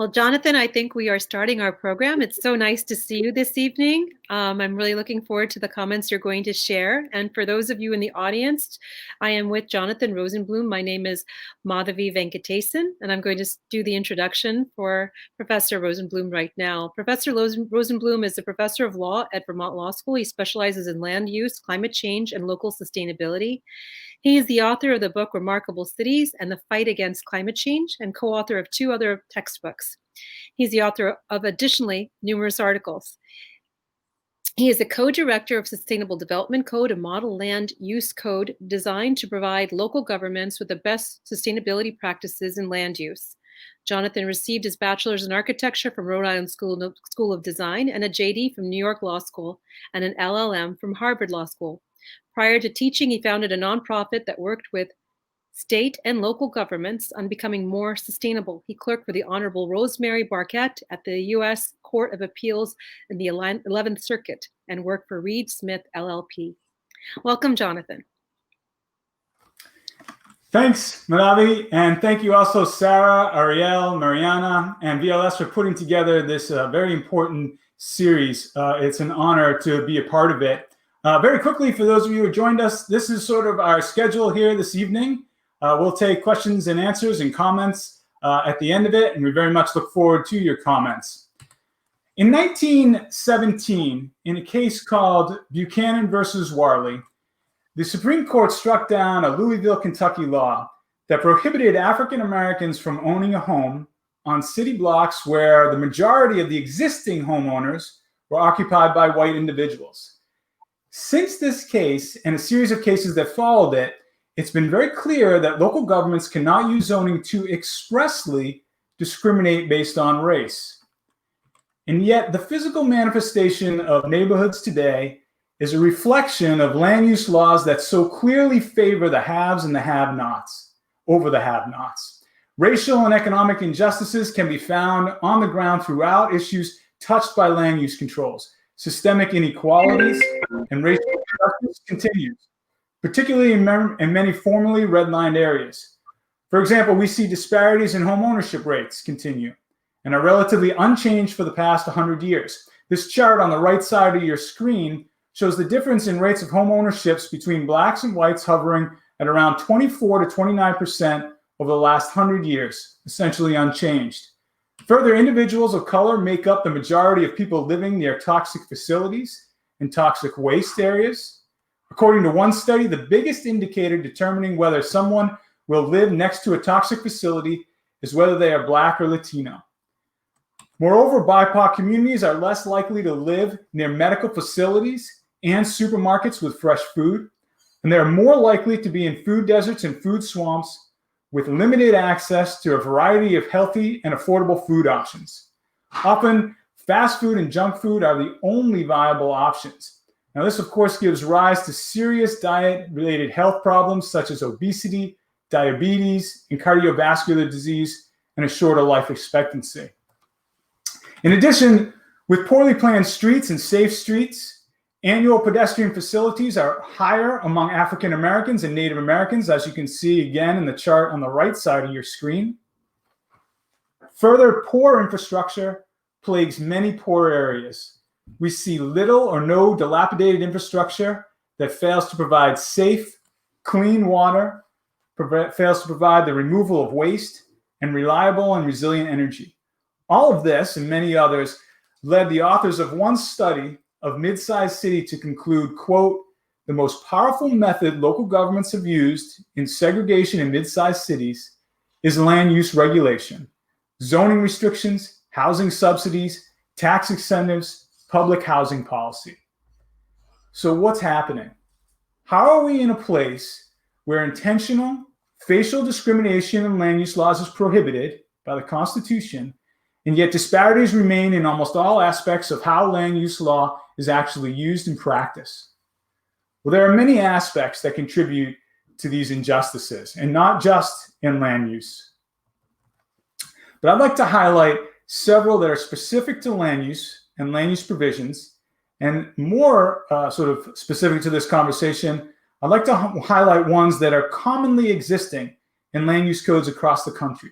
Well, Jonathan, I think we are starting our program. It's so nice to see you this evening. I'm really looking forward to the comments you're going to share. And for those of you in the audience, I am with Jonathan Rosenbloom. My name is Madhavi Venkatesan, and I'm going to do the introduction for Professor Rosenbloom right now. Professor Rosenbloom is a professor of law at Vermont Law School. He specializes in land use, climate change, and local sustainability. He is the author of the book Remarkable Cities and the Fight Against Climate Change, and co-author of 2 other textbooks. He's the author of additionally numerous articles. He is the co-director of Sustainable Development Code, a model land use code designed to provide local governments with the best sustainability practices in land use. Jonathan received his bachelor's in architecture from Rhode Island School of Design and a JD from New York Law School and an LLM from Harvard Law School. Prior to teaching, he founded a nonprofit that worked with state and local governments on becoming more sustainable. He clerked for the Honorable Rosemary Barquette at the U.S. Court of Appeals in the 11th Circuit and worked for Reed Smith LLP. Welcome, Jonathan. Thanks, Madhavi, and thank you also, Sarah, Ariel, Mariana, and VLS for putting together this very important series. It's an honor to be a part of it. Very quickly, for those of you who joined us, this is sort of our schedule here this evening. We'll take questions and answers and comments at the end of it, and we very much look forward to your comments. In 1917, in a case called Buchanan versus Warley, the Supreme Court struck down a Louisville, Kentucky law that prohibited African Americans from owning a home on city blocks where the majority of the existing homeowners were occupied by white individuals. Since this case and a series of cases that followed it, it's been very clear that local governments cannot use zoning to expressly discriminate based on race. And yet, the physical manifestation of neighborhoods today is a reflection of land use laws that so clearly favor the haves and the have-nots over the have-nots. Racial and economic injustices can be found on the ground throughout issues touched by land use controls. Systemic inequalities and racial injustice continues, particularly in many formerly redlined areas. For example, we see disparities in home ownership rates continue and are relatively unchanged for the past 100 years. This chart on the right side of your screen shows the difference in rates of home ownerships between blacks and whites hovering at around 24 to 29% over the last 100 years, essentially unchanged. Further, individuals of color make up the majority of people living near toxic facilities and toxic waste areas. According to one study, the biggest indicator determining whether someone will live next to a toxic facility is whether they are Black or Latino. Moreover, BIPOC communities are less likely to live near medical facilities and supermarkets with fresh food, and they are more likely to be in food deserts and food swamps with limited access to a variety of healthy and affordable food options. Often, fast food and junk food are the only viable options. Now, this, of course, gives rise to serious diet-related health problems such as obesity, diabetes, and cardiovascular disease, and a shorter life expectancy. In addition, with poorly planned streets and safe streets, annual pedestrian facilities are higher among African Americans and Native Americans, as you can see again in the chart on the right side of your screen. Further, poor infrastructure plagues many poor areas. We see little or no dilapidated infrastructure that fails to provide safe, clean water, fails to provide the removal of waste, and reliable and resilient energy. All of this and many others led the authors of one study of mid-sized city to conclude, quote, the most powerful method local governments have used in segregation in mid-sized cities is land use regulation, zoning restrictions, housing subsidies, tax incentives, public housing policy. So what's happening? How are we in a place where intentional facial discrimination in land use laws is prohibited by the Constitution, and yet disparities remain in almost all aspects of how land use law is actually used in practice? Well, there are many aspects that contribute to these injustices, and not just in land use. But I'd like to highlight several that are specific to land use and land use provisions, and more sort of specific to this conversation, I'd like to highlight ones that are commonly existing in land use codes across the country.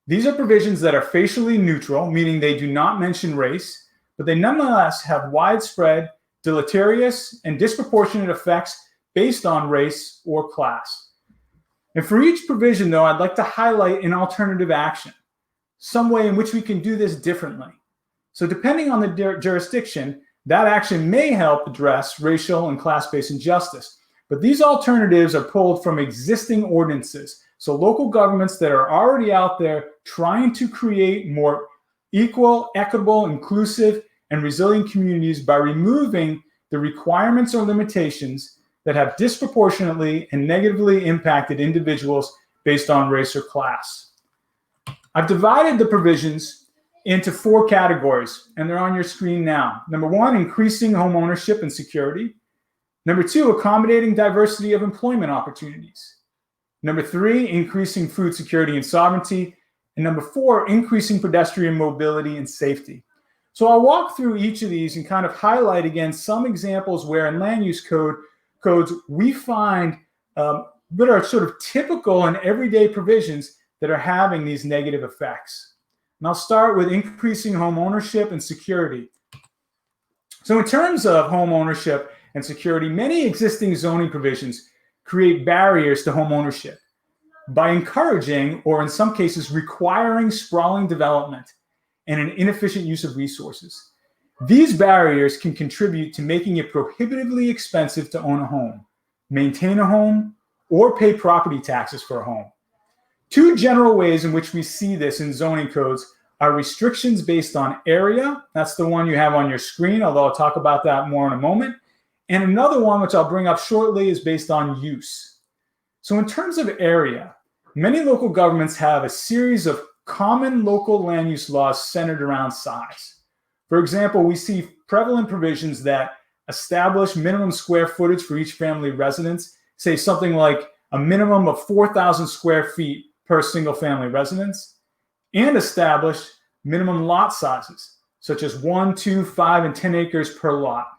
These are provisions that are facially neutral, meaning they do not mention race, but they nonetheless have widespread, deleterious, and disproportionate effects based on race or class. And for each provision, though, I'd like to highlight an alternative action, some way in which we can do this differently. So depending on the jurisdiction, that action may help address racial and class-based injustice. But these alternatives are pulled from existing ordinances. So local governments that are already out there trying to create more equal, equitable, inclusive, and resilient communities by removing the requirements or limitations that have disproportionately and negatively impacted individuals based on race or class. I've divided the provisions into 4 categories, and they're on your screen now. Number 1, increasing home ownership and security. Number 2, accommodating diversity of employment opportunities. Number 3, increasing food security and sovereignty. And number 4, increasing pedestrian mobility and safety. So I'll walk through each of these and kind of highlight again some examples where in land use codes we find that are sort of typical and everyday provisions that are having these negative effects. And I'll start with increasing home ownership and security. So in terms of home ownership and security, many existing zoning provisions create barriers to home ownership by encouraging, or in some cases requiring, sprawling development and an inefficient use of resources. These barriers can contribute to making it prohibitively expensive to own a home, maintain a home, or pay property taxes for a home. 2 general ways in which we see this in zoning codes are restrictions based on area. That's the one you have on your screen, although I'll talk about that more in a moment. And another one, which I'll bring up shortly, is based on use. So in terms of area, many local governments have a series of common local land use laws centered around size. For example, we see prevalent provisions that establish minimum square footage for each family residence, say something like a minimum of 4,000 square feet per single family residence, and establish minimum lot sizes, such as 1, 2, 5, and 10 acres per lot.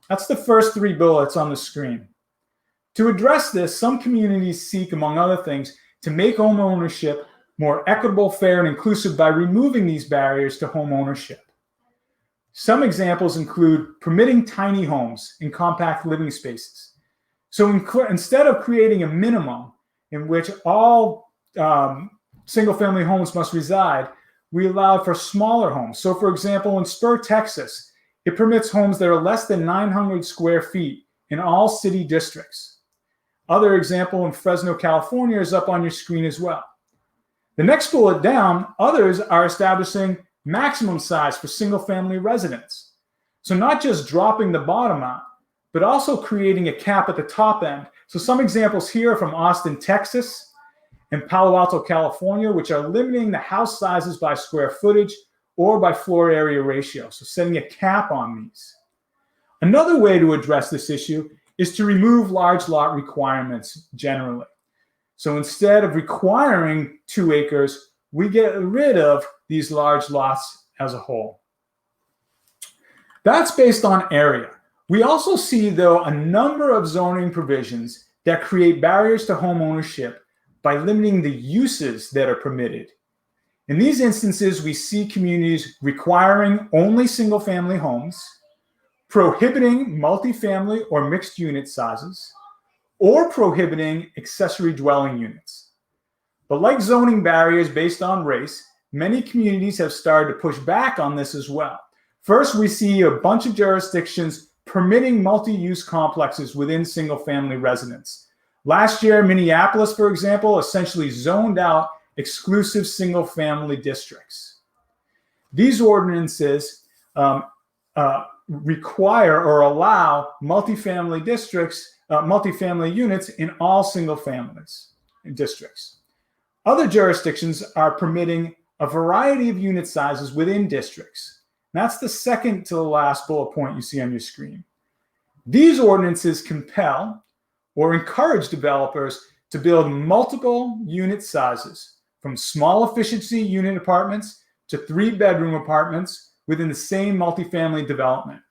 That's the first 3 bullets on the screen. To address this, some communities seek, among other things, to make home ownership more equitable, fair, and inclusive by removing these barriers to home ownership. Some examples include permitting tiny homes in compact living spaces. So instead of creating a minimum in which all single-family homes must reside, we allow for smaller homes. So for example, in Spur, Texas, it permits homes that are less than 900 square feet in all city districts. Other example in Fresno, California is up on your screen as well. The next bullet down, others are establishing maximum size for single-family residents. So not just dropping the bottom out, but also creating a cap at the top end. So some examples here from Austin, Texas, and Palo Alto, California, which are limiting the house sizes by square footage or by floor area ratio, so setting a cap on these. Another way to address this issue is to remove large lot requirements generally. So instead of requiring 2 acres, we get rid of these large lots as a whole. That's based on area. We also see, though, a number of zoning provisions that create barriers to home ownership by limiting the uses that are permitted. In these instances, we see communities requiring only single-family homes, prohibiting multifamily or mixed unit sizes, or prohibiting accessory dwelling units. But like zoning barriers based on race, many communities have started to push back on this as well. First, we see a bunch of jurisdictions permitting multi-use complexes within single-family residence. Last year, Minneapolis, for example, essentially zoned out exclusive single-family districts. These ordinances require or allow multifamily districts, multifamily units in all single families districts. Other jurisdictions are permitting a variety of unit sizes within districts. That's the second to the last bullet point you see on your screen. These ordinances compel or encourage developers to build multiple unit sizes, from small efficiency unit apartments to 3-bedroom apartments within the same multifamily development.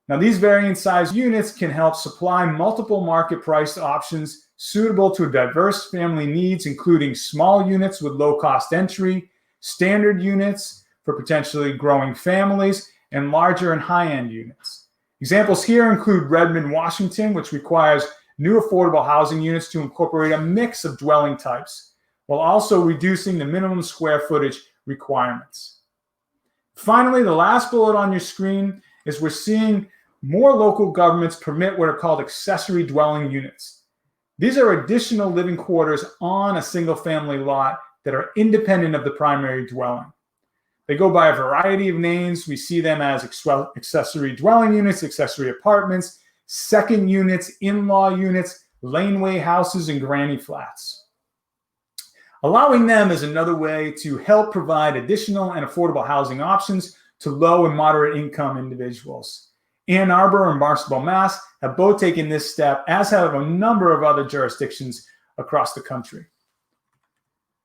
Now, these varying size units can help supply multiple market price options suitable to diverse family needs, including small units with low cost entry, standard units for potentially growing families, and larger and high-end units. Examples here include Redmond, Washington, which requires new affordable housing units to incorporate a mix of dwelling types, while also reducing the minimum square footage requirements. Finally, the last bullet on your screen is we're seeing more local governments permit what are called accessory dwelling units. These are additional living quarters on a single-family lot that are independent of the primary dwelling. They go by a variety of names. We see them as accessory dwelling units, accessory apartments, second units, in-law units, laneway houses, and granny flats. Allowing them is another way to help provide additional and affordable housing options to low and moderate income individuals. Ann Arbor and Barnstable, Mass. Have both taken this step, as have a number of other jurisdictions across the country.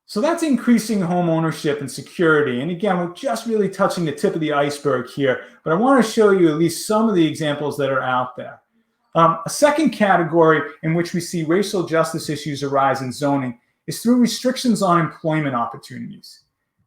So that's increasing home ownership and security. And again, we're just really touching the tip of the iceberg here, but I want to show you at least some of the examples that are out there. A second category in which we see racial justice issues arise in zoning is through restrictions on employment opportunities.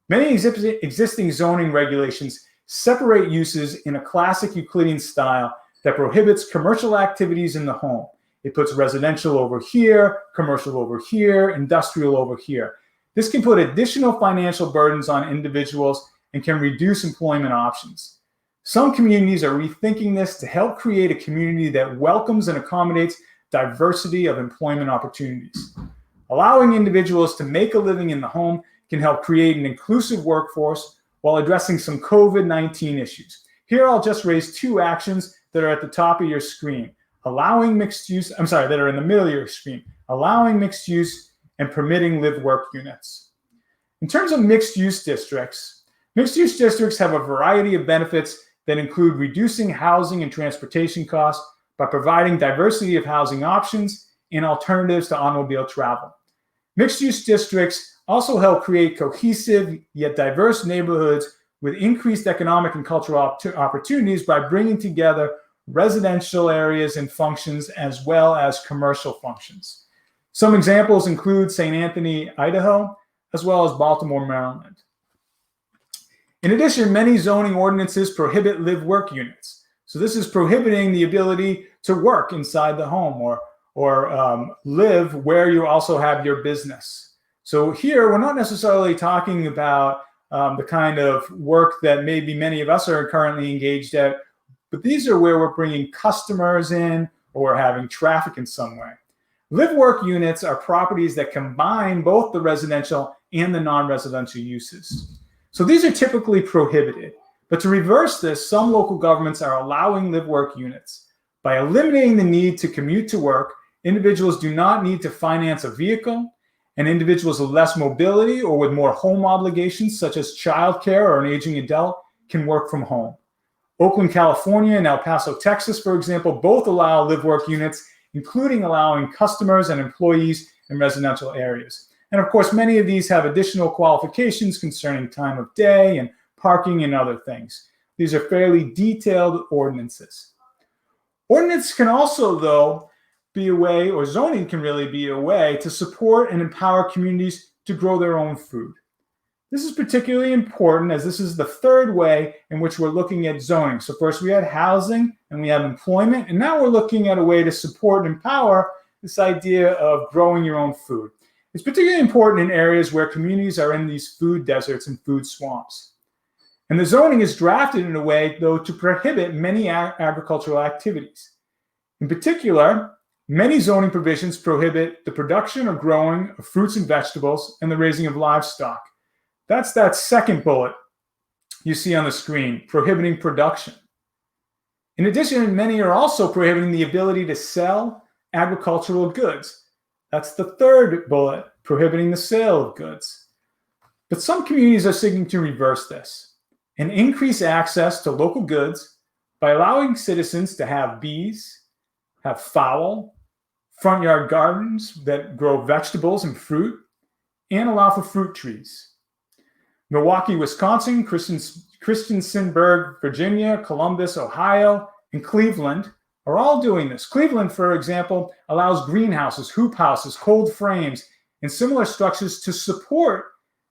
Many existing zoning regulations separate uses in a classic Euclidean style that prohibits commercial activities in the home. It puts residential over here, commercial over here, industrial over here. This can put additional financial burdens on individuals and can reduce employment options. Some communities are rethinking this to help create a community that welcomes and accommodates diversity of employment opportunities. Allowing individuals to make a living in the home can help create an inclusive workforce while addressing some COVID-19 issues. Here I'll just raise two actions that are at the top of your screen. That are in the middle of your screen. Allowing mixed use and permitting live-work units. In terms of mixed-use districts have a variety of benefits that include reducing housing and transportation costs by providing diversity of housing options and alternatives to automobile travel. Mixed-use districts also help create cohesive yet diverse neighborhoods with increased economic and cultural opportunities by bringing together residential areas and functions as well as commercial functions. Some examples include St. Anthony, Idaho, as well as Baltimore, Maryland. In addition, many zoning ordinances prohibit live-work units. So this is prohibiting the ability to work inside the home or live where you also have your business. So here, we're not necessarily talking about the kind of work that maybe many of us are currently engaged at, but these are where we're bringing customers in or we're having traffic in some way. Live-work units are properties that combine both the residential and the non-residential uses. So these are typically prohibited. But to reverse this, some local governments are allowing live-work units. By eliminating the need to commute to work, individuals do not need to finance a vehicle, and individuals with less mobility or with more home obligations, such as childcare or an aging adult, can work from home. Oakland, California, and El Paso, Texas, for example, both allow live-work units, including allowing customers and employees in residential areas. And of course, many of these have additional qualifications concerning time of day and parking and other things. These are fairly detailed ordinances. Ordinance can also, though, be a way, or zoning can really be a way to support and empower communities to grow their own food. This is particularly important as this is the third way in which we're looking at zoning. So first we had housing and we have employment, and now we're looking at a way to support and empower this idea of growing your own food. It's particularly important in areas where communities are in these food deserts and food swamps. And the zoning is drafted in a way, though, to prohibit many agricultural activities. In particular, many zoning provisions prohibit the production or growing of fruits and vegetables and the raising of livestock. That's that second bullet you see on the screen, prohibiting production. In addition, many are also prohibiting the ability to sell agricultural goods. That's the third bullet, prohibiting the sale of goods. But some communities are seeking to reverse this and increase access to local goods by allowing citizens to have bees, have fowl, front yard gardens that grow vegetables and fruit, and allow for fruit trees. Milwaukee, Wisconsin, Christiansburg, Virginia, Columbus, Ohio, and Cleveland, are all doing this. Cleveland, for example, allows greenhouses, hoop houses, cold frames, and similar structures to support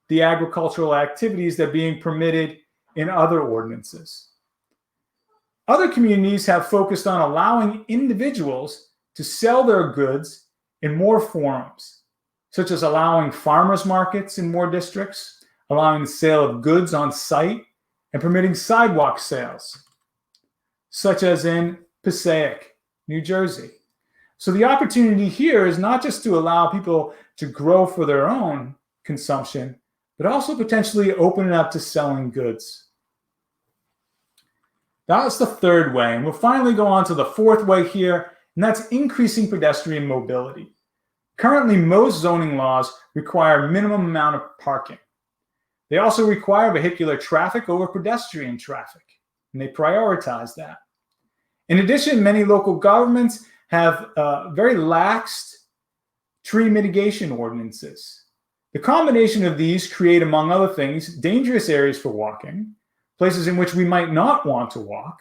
the agricultural activities that are being permitted in other ordinances. Other communities have focused on allowing individuals to sell their goods in more forums, such as allowing farmers markets in more districts, allowing the sale of goods on site, and permitting sidewalk sales, such as in Passaic, New Jersey. So the opportunity here is not just to allow people to grow for their own consumption, but also potentially open it up to selling goods. That's the third way. And we'll finally go on to the fourth way here, and that's increasing pedestrian mobility. Currently, most zoning laws require a minimum amount of parking. They also require vehicular traffic over pedestrian traffic, and they prioritize that. In addition, many local governments have very laxed tree mitigation ordinances. The combination of these create, among other things, dangerous areas for walking, places in which we might not want to walk,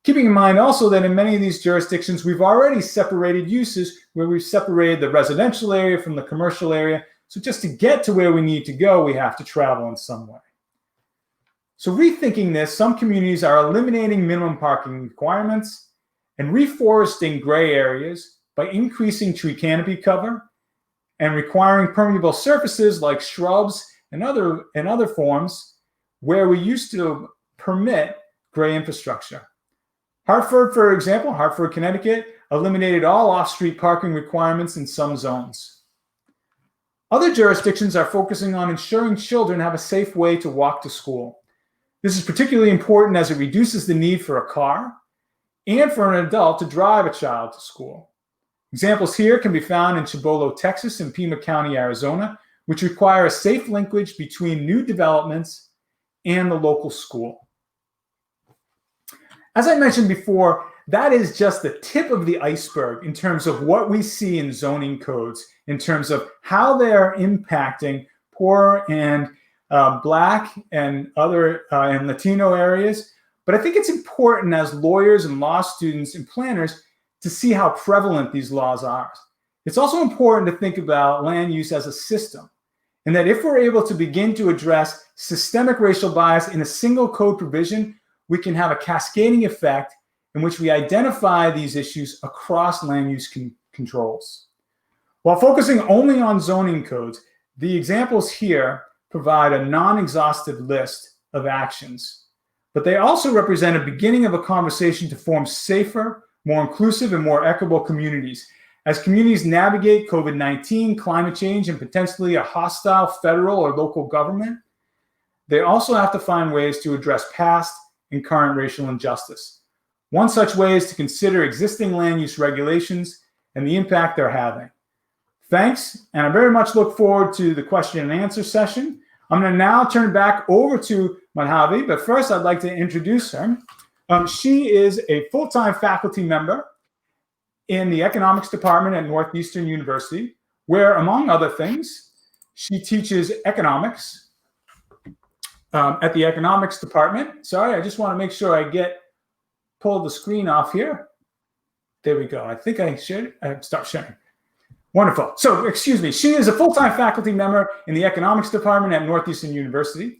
keeping in mind also that in many of these jurisdictions, we've already separated uses where we've separated the residential area from the commercial area. So just to get to where we need to go, we have to travel in some way. So rethinking this, some communities are eliminating minimum parking requirements and reforesting gray areas by increasing tree canopy cover and requiring permeable surfaces like shrubs and other forms where we used to permit gray infrastructure. Hartford, for example, Hartford, Connecticut, eliminated all off-street parking requirements in some zones. Other jurisdictions are focusing on ensuring children have a safe way to walk to school. This is particularly important as it reduces the need for a car and for an adult to drive a child to school. Examples here can be found in Chibolo, Texas, and Pima County, Arizona, which require a safe linkage between new developments and the local school. As I mentioned before, that is just the tip of the iceberg in terms of what we see in zoning codes, in terms of how they're impacting poor and Black and other and Latino areas. But I think it's important as lawyers and law students and planners to see how prevalent these laws are. It's also important to think about land use as a system, and that if we're able to begin to address systemic racial bias in a single code provision, we can have a cascading effect in which we identify these issues across land use controls. While focusing only on zoning codes, the examples here provide a non-exhaustive list of actions, but they also represent a beginning of a conversation to form safer, more inclusive, and more equitable communities. As communities navigate COVID-19, climate change, and potentially a hostile federal or local government, they also have to find ways to address past and current racial injustice. One such way is to consider existing land use regulations and the impact they're having. Thanks, and I very much look forward to the question and answer session. I'm going to now turn it back over to Madhavi, but first I'd like to introduce her. She is a full-time faculty member in the economics department at Northeastern University, where, among other things, she teaches economics at the economics department. Sorry, I just want to make sure I pull the screen off here. There we go. I think I should stop sharing. Wonderful. So, excuse me. She is a full-time faculty member in the economics department at Northeastern University.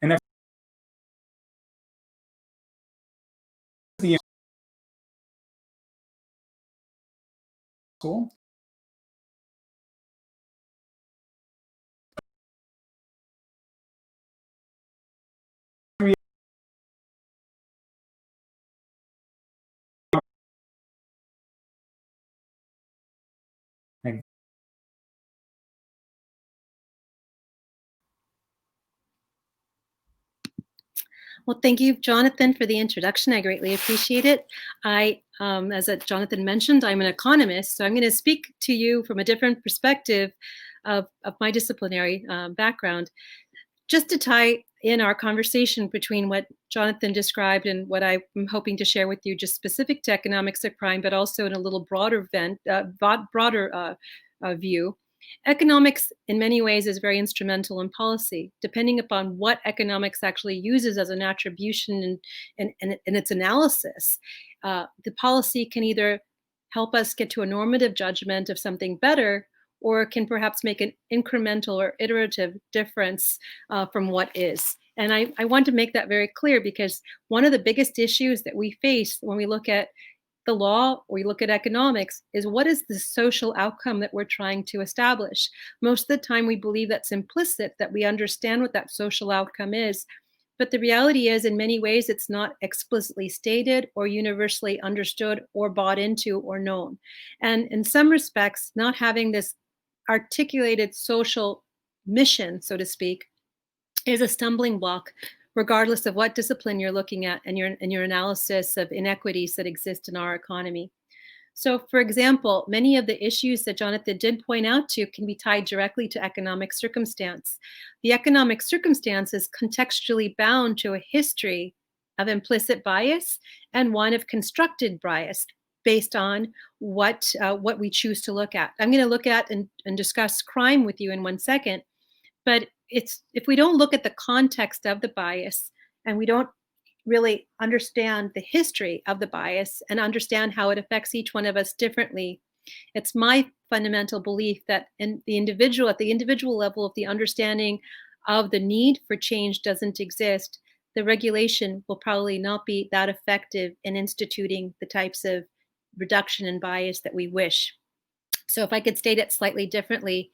And the school. Well, thank you, Jonathan, for the introduction. I greatly appreciate it. As Jonathan mentioned, I'm an economist, so I'm going to speak to you from a different perspective of my disciplinary background, just to tie in our conversation between what Jonathan described and what I'm hoping to share with you, just specific to economics of crime, but also in a little broader view. Economics, in many ways, is very instrumental in policy. Depending upon what economics actually uses as an attribution in its analysis, the policy can either help us get to a normative judgment of something better, or can perhaps make an incremental or iterative difference from what is. And I want to make that very clear, because one of the biggest issues that we face when we look at the law or we look at economics is, what is the social outcome that we're trying to establish? Most of the time we believe that's implicit, that we understand what that social outcome is. But the reality is, in many ways, it's not explicitly stated or universally understood or bought into or known. And in some respects, not having this articulated social mission, so to speak, is a stumbling block, regardless of what discipline you're looking at and your analysis of inequities that exist in our economy. So, for example, many of the issues that Jonathan did point out to can be tied directly to economic circumstance. The economic circumstance is contextually bound to a history of implicit bias and one of constructed bias based on what we choose to look at. I'm going to look at and discuss crime with you in 1 second, but it's, if we don't look at the context of the bias and we don't really understand the history of the bias and understand how it affects each one of us differently, it's my fundamental belief that at the individual level, if the understanding of the need for change doesn't exist, the regulation will probably not be that effective in instituting the types of reduction in bias that we wish. So if I could state it slightly differently,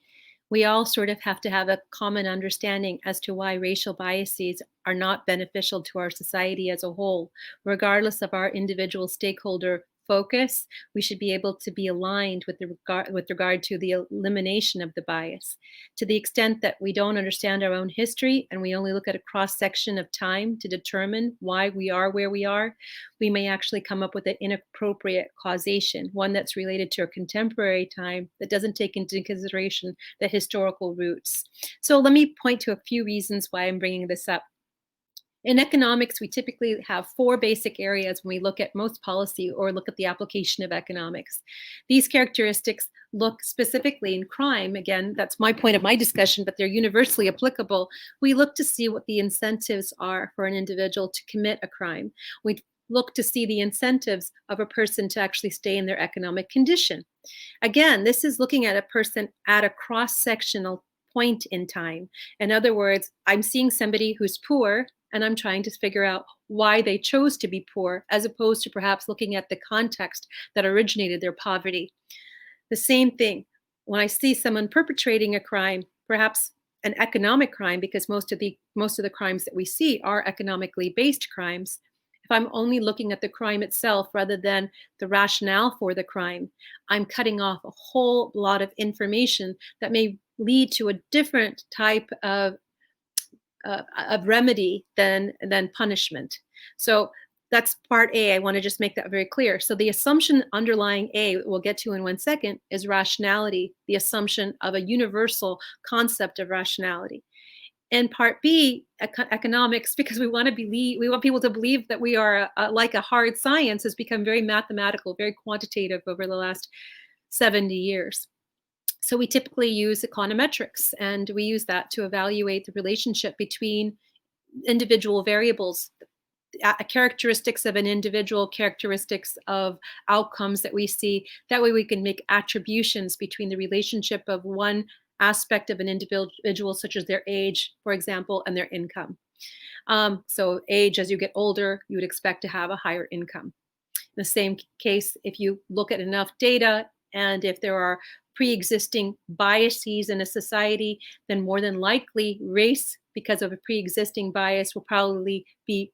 we all sort of have to have a common understanding as to why racial biases are not beneficial to our society as a whole. Regardless of our individual stakeholder focus, we should be able to be aligned with regard to the elimination of the bias. To the extent that we don't understand our own history and we only look at a cross section of time to determine why we are where we are, we may actually come up with an inappropriate causation, one that's related to a contemporary time that doesn't take into consideration the historical roots. So let me point to a few reasons why I'm bringing this up. In economics, we typically have 4 basic areas when we look at most policy or look at the application of economics. These characteristics look specifically in crime. Again, that's my point of my discussion, but they're universally applicable. We look to see what the incentives are for an individual to commit a crime. We look to see the incentives of a person to actually stay in their economic condition. Again, this is looking at a person at a cross-sectional point in time. In other words, I'm seeing somebody who's poor and I'm trying to figure out why they chose to be poor, as opposed to perhaps looking at the context that originated their poverty. The same thing, when I see someone perpetrating a crime, perhaps an economic crime, because most of the crimes that we see are economically based crimes. If I'm only looking at the crime itself rather than the rationale for the crime, I'm cutting off a whole lot of information that may lead to a different type of remedy than punishment. So that's part A. I want to just make that very clear. So the assumption underlying A, we'll get to in 1 second, is rationality, the assumption of a universal concept of rationality. And part B, economics, because we want people to believe that we are like a hard science, has become very mathematical, very quantitative over the last 70 years. So we typically use econometrics, and we use that to evaluate the relationship between individual variables, characteristics of an individual, characteristics of outcomes that we see. That way we can make attributions between the relationship of one aspect of an individual, such as their age, for example, and their income. So age, as you get older, you would expect to have a higher income. In the same case, if you look at enough data and if there are pre-existing biases in a society, then more than likely race, because of a pre-existing bias, will probably be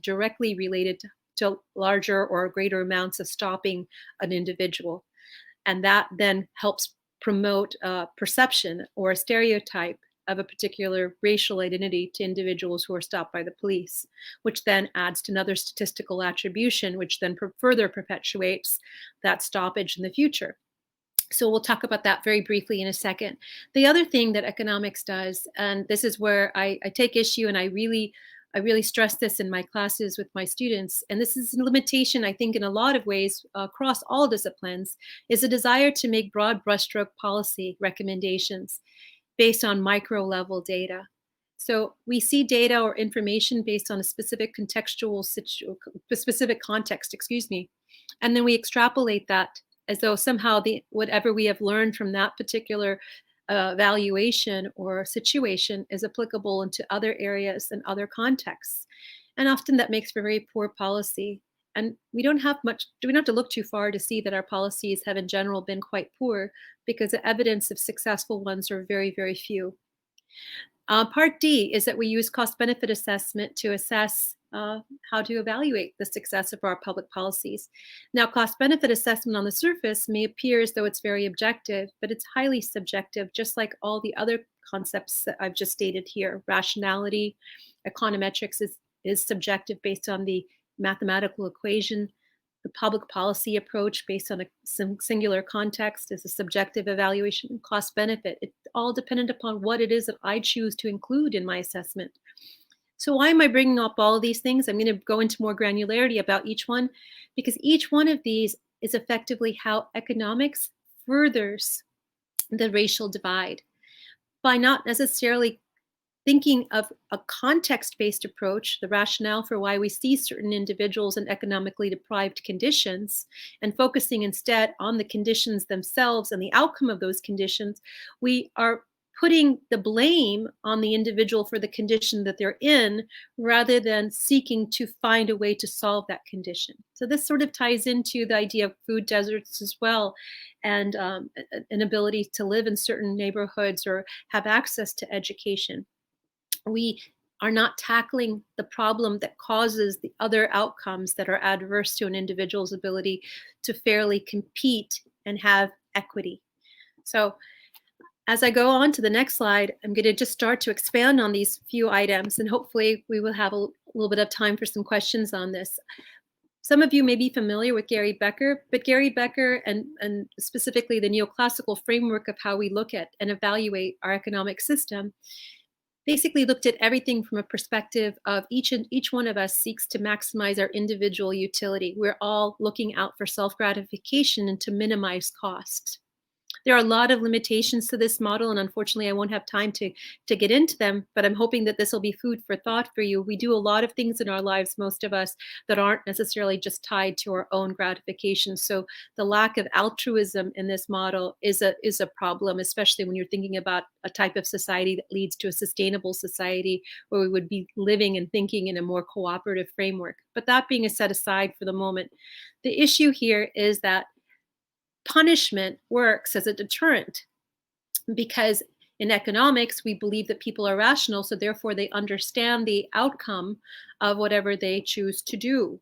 directly related to larger or greater amounts of stopping an individual. And that then helps promote a perception or a stereotype of a particular racial identity to individuals who are stopped by the police, which then adds to another statistical attribution, which then further perpetuates that stoppage in the future. So we'll talk about that very briefly in a second. The other thing that economics does, and this is where I take issue and I really I really stress this in my classes with my students, and this is a limitation, I think, in a lot of ways across all disciplines, is a desire to make broad brushstroke policy recommendations based on micro level data. So we see data or information based on a specific specific context, excuse me, and then we extrapolate that as though somehow whatever we have learned from that particular valuation or situation is applicable into other areas and other contexts. And often that makes for very poor policy. And we don't have to look too far to see that our policies have in general been quite poor, because the evidence of successful ones are very, very few. Part D is that we use cost benefit assessment to assess how to evaluate the success of our public policies. Now, cost benefit assessment on the surface may appear as though it's very objective, but it's highly subjective, just like all the other concepts that I've just stated here. Rationality, econometrics is subjective based on the mathematical equation. The public policy approach based on some singular context is a subjective evaluation. Cost benefit, it's all dependent upon what it is that I choose to include in my assessment. So why am I bringing up all of these things? I'm going to go into more granularity about each one, because each one of these is effectively how economics furthers the racial divide by not necessarily thinking of a context-based approach, the rationale for why we see certain individuals in economically deprived conditions, and focusing instead on the conditions themselves and the outcome of those conditions. We are putting the blame on the individual for the condition that they're in, rather than seeking to find a way to solve that condition. So this sort of ties into the idea of food deserts as well, and an ability to live in certain neighborhoods or have access to education. We are not tackling the problem that causes the other outcomes that are adverse to an individual's ability to fairly compete and have equity. So as I go on to the next slide, I'm going to just start to expand on these few items, and hopefully we will have a little bit of time for some questions on this. Some of you may be familiar with Gary Becker, but Gary Becker and specifically the neoclassical framework of how we look at and evaluate our economic system basically looked at everything from a perspective of each one of us seeks to maximize our individual utility. We're all looking out for self-gratification and to minimize cost. There are a lot of limitations to this model, and unfortunately, I won't have time to get into them, but I'm hoping that this will be food for thought for you. We do a lot of things in our lives, most of us, that aren't necessarily just tied to our own gratification. So the lack of altruism in this model is a problem, especially when you're thinking about a type of society that leads to a sustainable society where we would be living and thinking in a more cooperative framework. But that being set aside for the moment, the issue here is that punishment works as a deterrent, because in economics, we believe that people are rational, so therefore they understand the outcome of whatever they choose to do.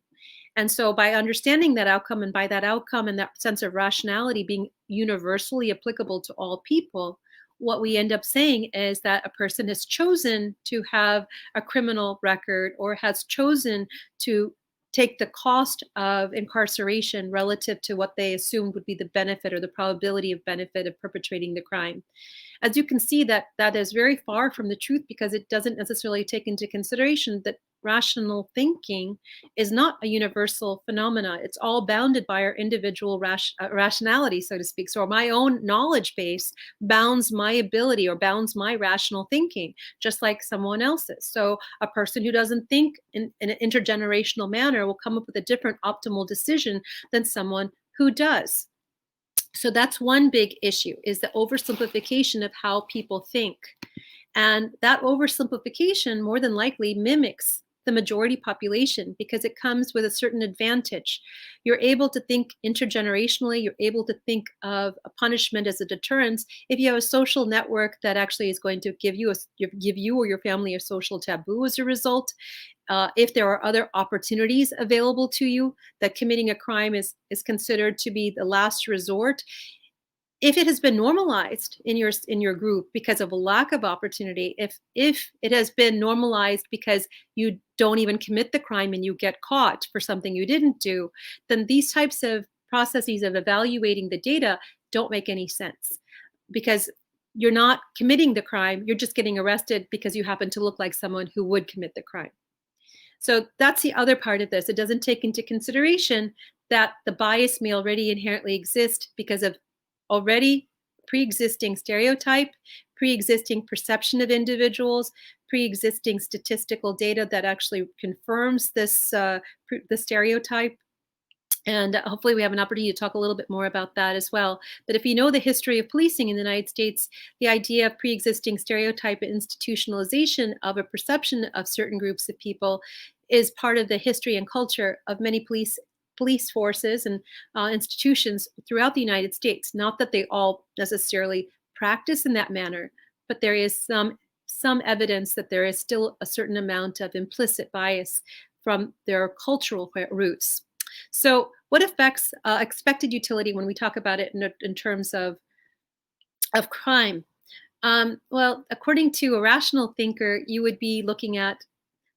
And so by understanding that outcome, and by that outcome and that sense of rationality being universally applicable to all people, what we end up saying is that a person has chosen to have a criminal record, or has chosen to take the cost of incarceration relative to what they assumed would be the benefit or the probability of benefit of perpetrating the crime. As you can see, that is very far from the truth, because it doesn't necessarily take into consideration that rational thinking is not a universal phenomena. It's all bounded by our individual rationality, so to speak. So my own knowledge base bounds my ability or bounds my rational thinking, just like someone else's. So a person who doesn't think in an intergenerational manner will come up with a different optimal decision than someone who does. So that's one big issue, is the oversimplification of how people think. And that oversimplification more than likely mimics the majority population, because it comes with a certain advantage. You're able to think intergenerationally. You're able to think of a punishment as a deterrence if you have a social network that actually is going to give you or your family a social taboo as a result. If there are other opportunities available to you, that committing a crime is considered to be the last resort. If it has been normalized in your group because of a lack of opportunity, if it has been normalized because you don't even commit the crime and you get caught for something you didn't do, then these types of processes of evaluating the data don't make any sense, because you're not committing the crime, you're just getting arrested because you happen to look like someone who would commit the crime. So that's the other part of this. It doesn't take into consideration that the bias may already inherently exist because of already pre-existing stereotype, pre-existing perception of individuals, pre-existing statistical data that actually confirms this the stereotype. And hopefully we have an opportunity to talk a little bit more about that as well. But if you know the history of policing in the United States, the idea of pre-existing stereotype and institutionalization of a perception of certain groups of people is part of the history and culture of many police forces and institutions throughout the United States. Not that they all necessarily practice in that manner, but there is some evidence that there is still a certain amount of implicit bias from their cultural roots. So what affects expected utility when we talk about it in terms of crime? Well, according to a rational thinker, you would be looking at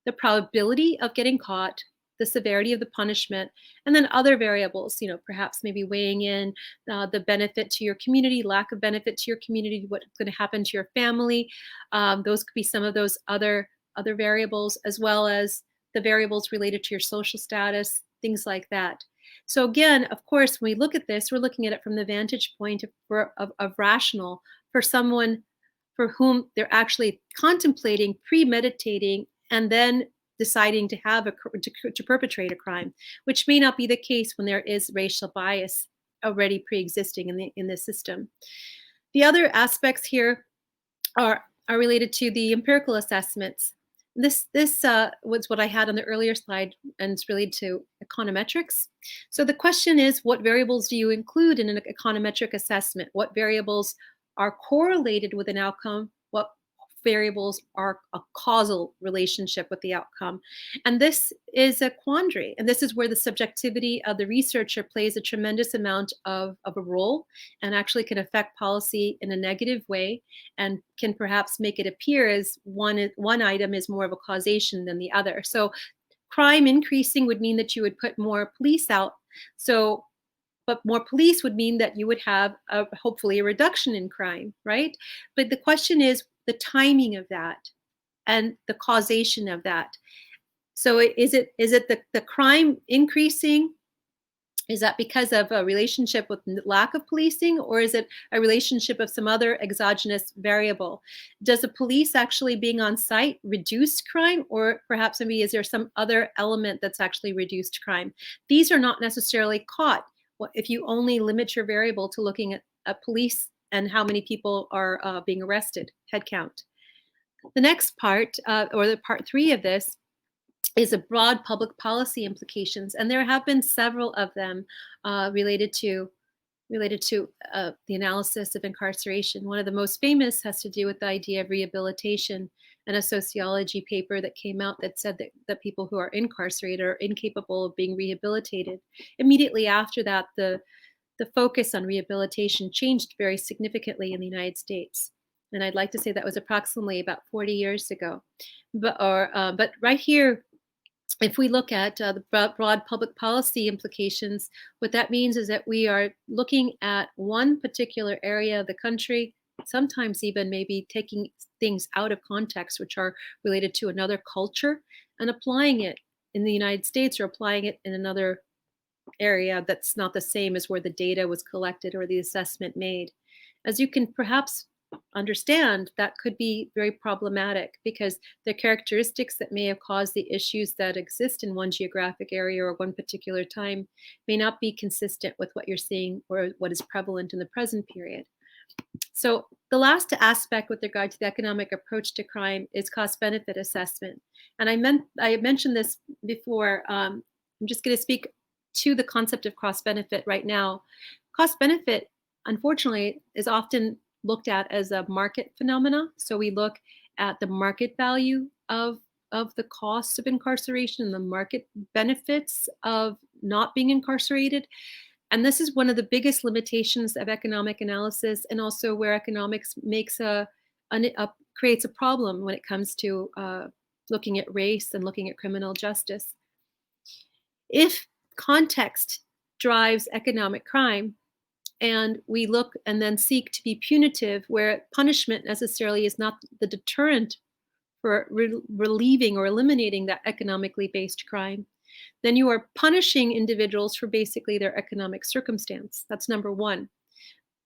the probability of getting caught, the severity of the punishment, and then other variables, perhaps maybe weighing in the benefit to your community, lack of benefit to your community, what's going to happen to your family. Those could be some of those other variables, as well as the variables related to your social status, things like that. So again, of course, when we look at this, we're looking at it from the vantage point of rational for someone for whom they're actually contemplating, premeditating, and then deciding to have to perpetrate a crime, which may not be the case when there is racial bias already pre-existing in the system. The other aspects here are related to the empirical assessments. This was what I had on the earlier slide, and it's related to econometrics. So the question is, what variables do you include in an econometric assessment? What variables are correlated with an outcome? What variables are a causal relationship with the outcome? And this is a quandary. And this is where the subjectivity of the researcher plays a tremendous amount of a role and actually can affect policy in a negative way and can perhaps make it appear as one item is more of a causation than the other. So crime increasing would mean that you would put more police out. But more police would mean that you would have hopefully a reduction in crime, right? But the question is the timing of that and the causation of that. So is it the crime increasing? Is that because of a relationship with lack of policing, or is it a relationship of some other exogenous variable? Does the police actually being on site reduce crime, or perhaps maybe is there some other element that's actually reduced crime? These are not necessarily caught if you only limit your variable to looking at police and how many people are being arrested, head count. The next part, or the part 3 of this, is a broad public policy implications, and there have been several of them related to the analysis of incarceration. One of the most famous has to do with the idea of rehabilitation, and a sociology paper that came out that said that people who are incarcerated are incapable of being rehabilitated. Immediately after that, the focus on rehabilitation changed very significantly in the United States. And I'd like to say that was approximately about 40 years ago. But right here, if we look at the broad public policy implications, what that means is that we are looking at one particular area of the country, sometimes even maybe taking things out of context, which are related to another culture, and applying it in the United States or applying it in another area that's not the same as where the data was collected or the assessment made. As you can perhaps understand, that could be very problematic because the characteristics that may have caused the issues that exist in one geographic area or one particular time may not be consistent with what you're seeing or what is prevalent in the present period. So the last aspect with regard to the economic approach to crime is cost-benefit assessment. And I mentioned this before. I'm just going to speak to the concept of cost-benefit right now. Cost-benefit, unfortunately, is often looked at as a market phenomena. So we look at the market value of the cost of incarceration and the market benefits of not being incarcerated. And this is one of the biggest limitations of economic analysis, and also where economics makes creates a problem when it comes to looking at race and looking at criminal justice. If context drives economic crime, and we look and then seek to be punitive, where punishment necessarily is not the deterrent for relieving or eliminating that economically based crime, then you are punishing individuals for basically their economic circumstance. That's number one.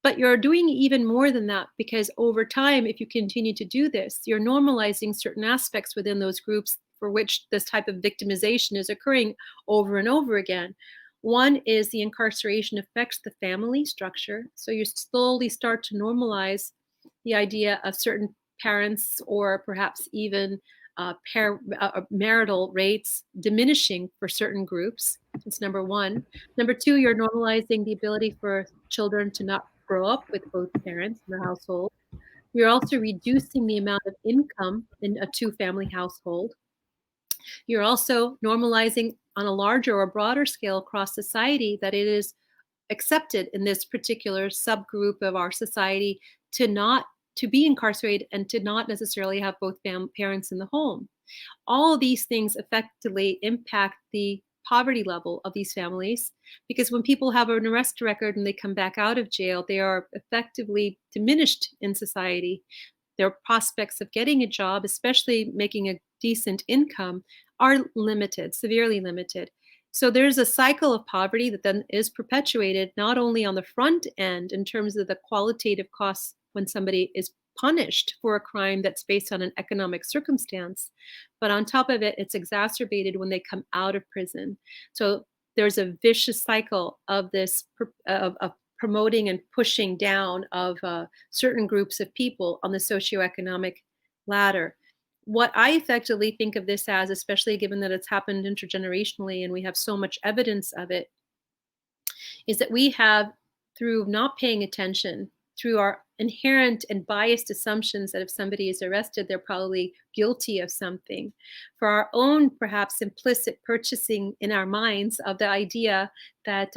But you're doing even more than that, because over time, if you continue to do this, you're normalizing certain aspects within those groups for which this type of victimization is occurring over and over again. One is the incarceration affects the family structure. So you slowly start to normalize the idea of certain parents, or perhaps even marital rates diminishing for certain groups. That's number one. Number two, you're normalizing the ability for children to not grow up with both parents in the household. You're also reducing the amount of income in a two-family household. You're also normalizing on a larger or broader scale across society that it is accepted in this particular subgroup of our society to be incarcerated and to not necessarily have both parents in the home. All of these things effectively impact the poverty level of these families, because when people have an arrest record and they come back out of jail, they are effectively diminished in society. Their prospects of getting a job, especially making a decent income, are limited, severely limited. So there's a cycle of poverty that then is perpetuated not only on the front end in terms of the qualitative costs when somebody is punished for a crime that's based on an economic circumstance, but on top of it, it's exacerbated when they come out of prison. So there's a vicious cycle of this of promoting and pushing down of certain groups of people on the socioeconomic ladder. What I effectively think of this as, especially given that it's happened intergenerationally and we have so much evidence of it, is that we have, through not paying attention, through our inherent and biased assumptions that if somebody is arrested, they're probably guilty of something, for our own perhaps implicit purchasing in our minds of the idea that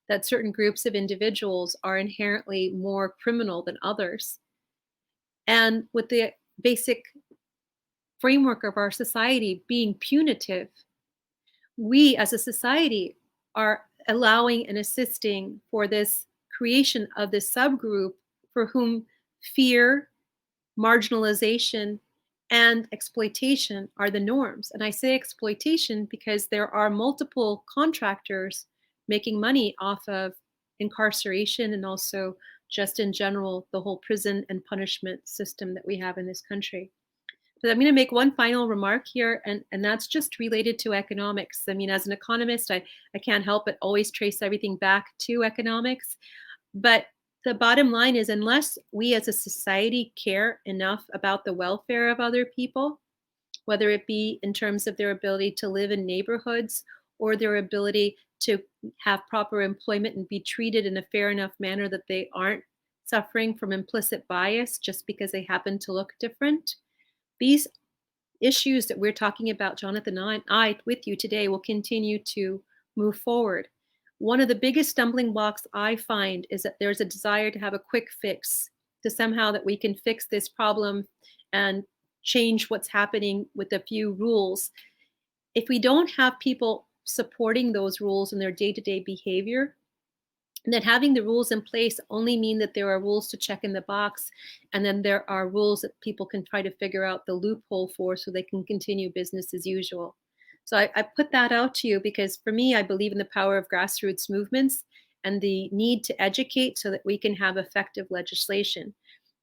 that certain groups of individuals are inherently more criminal than others. And with the basic framework of our society being punitive, we as a society are allowing and assisting for this creation of this subgroup for whom fear, marginalization, and exploitation are the norms. And I say exploitation because there are multiple contractors making money off of incarceration, and also just in general, the whole prison and punishment system that we have in this country. But I'm going to make one final remark here, and that's just related to economics. I mean, as an economist, I can't help but always trace everything back to economics. But the bottom line is, unless we as a society care enough about the welfare of other people, whether it be in terms of their ability to live in neighborhoods or their ability to have proper employment and be treated in a fair enough manner that they aren't suffering from implicit bias just because they happen to look different, these issues that we're talking about, Jonathan and I with you today, will continue to move forward. One of the biggest stumbling blocks I find is that there's a desire to have a quick fix, to somehow that we can fix this problem and change what's happening with a few rules. If we don't have people supporting those rules in their day-to-day behavior, and then having the rules in place only mean that there are rules to check in the box, and then there are rules that people can try to figure out the loophole for so they can continue business as usual. So I put that out to you because for me, I believe in the power of grassroots movements and the need to educate so that we can have effective legislation.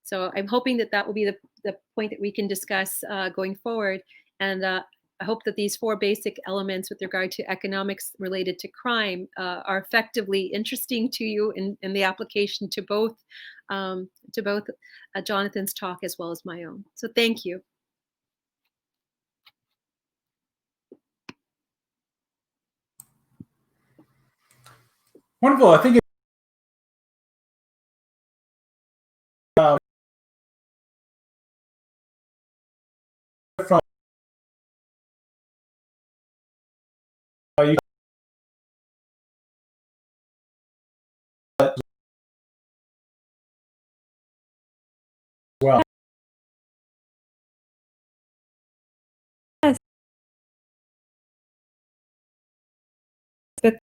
So I'm hoping that that will be the point that we can discuss going forward. And I hope that these four basic elements with regard to economics related to crime are effectively interesting to you in the application to both Jonathan's talk as well as my own. So thank you. Wonderful. I think from you well. But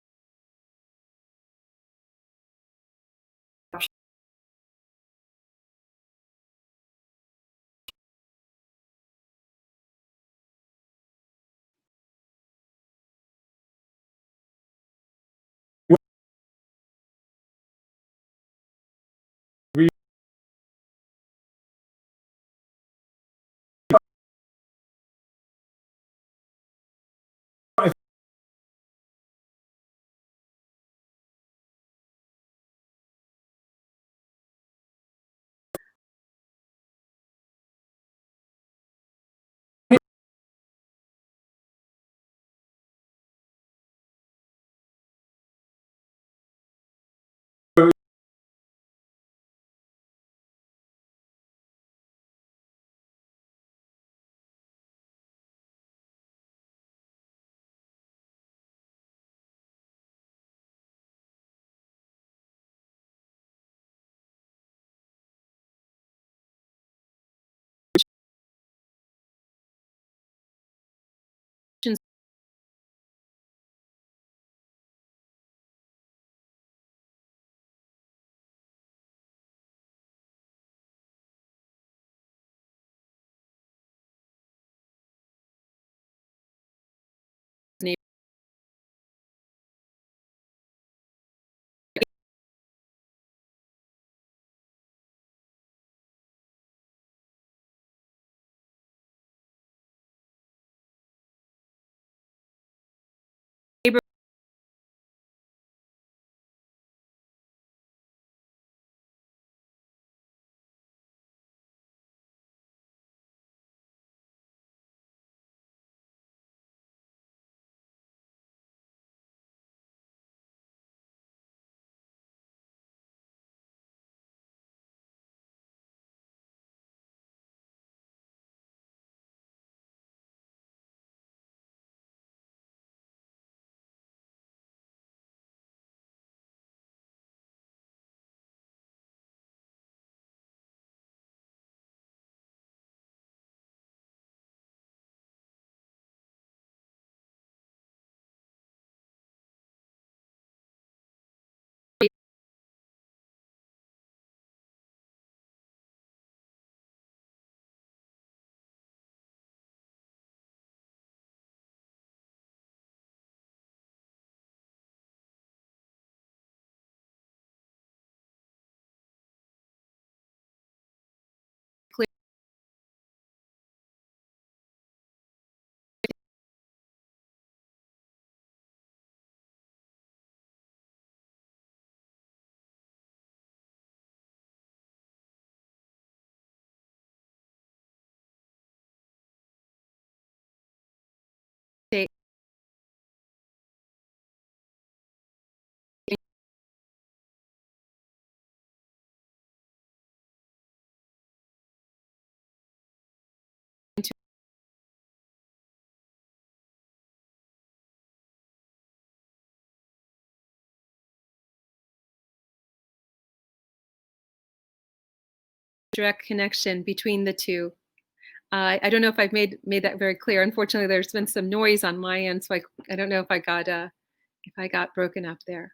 direct connection between the two. I don't know if I've made that very clear. Unfortunately, there's been some noise on my end, so I don't know if I got broken up there.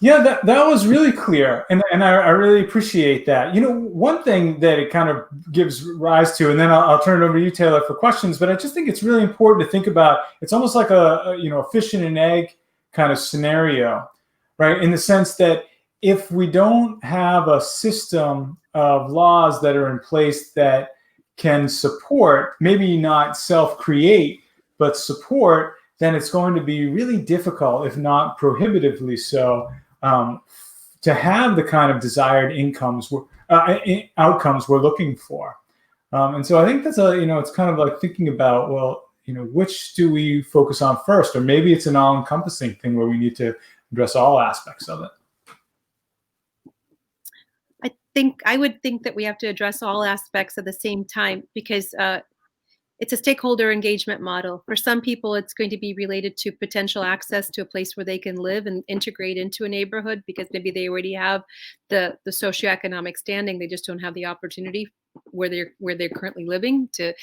Yeah, that was really clear, and I really appreciate that. One thing that it kind of gives rise to, and then I'll turn it over to you, Taylor, for questions. But I just think it's really important to think about. It's almost like a fish and an egg kind of scenario, right? In the sense that if we don't have a system of laws that are in place that can support, maybe not self-create, but support, then it's going to be really difficult, if not prohibitively so, to have the kind of desired outcomes we're looking for. And so I think that's it's kind of like thinking about, well, which do we focus on first? Or maybe it's an all-encompassing thing where we need to address all aspects of it. I would think that we have to address all aspects at the same time, because it's a stakeholder engagement model. For some people, it's going to be related to potential access to a place where they can live and integrate into a neighborhood, because maybe they already have the socioeconomic standing. They just don't have the opportunity where they're currently living to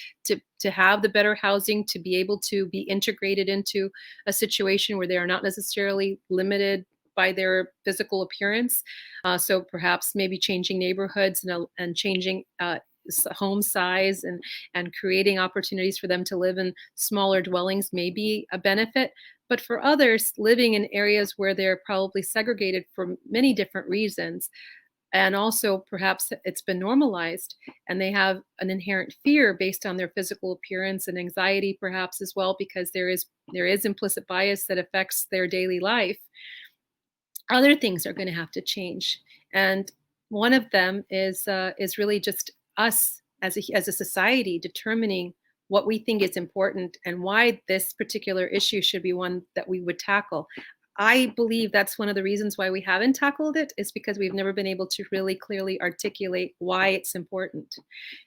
have the better housing, to be able to be integrated into a situation where they are not necessarily limited by their physical appearance. So perhaps maybe changing neighborhoods and changing home size and creating opportunities for them to live in smaller dwellings may be a benefit. But for others, living in areas where they're probably segregated for many different reasons, and also perhaps it's been normalized, and they have an inherent fear based on their physical appearance, and anxiety perhaps as well, because there is implicit bias that affects their daily life. Other things are going to have to change, and one of them is really just us as a society determining what we think is important and why this particular issue should be one that we would tackle. I believe that's one of the reasons why we haven't tackled it, is because we've never been able to really clearly articulate why it's important.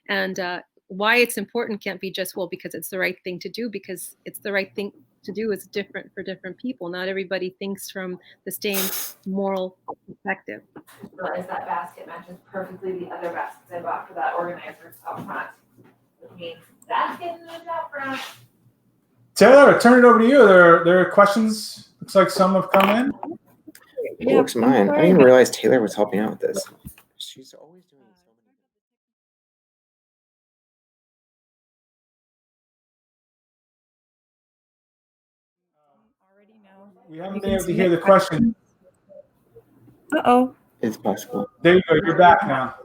And why it's important can't be just, well, because it's the right thing to do, because it's the right thing to do is different for different people. Not everybody thinks from the same moral perspective. I just realized that basket matches perfectly the other baskets I bought for that organizer up front. Which means that's getting moved out front. Taylor, I turn it over to you. There are questions. Looks like some have come in. It looks mine. I didn't even realize Taylor was helping out with this. She's always doing so many. We haven't been able to hear the question. Uh-oh. It's possible. There you go. You're back now.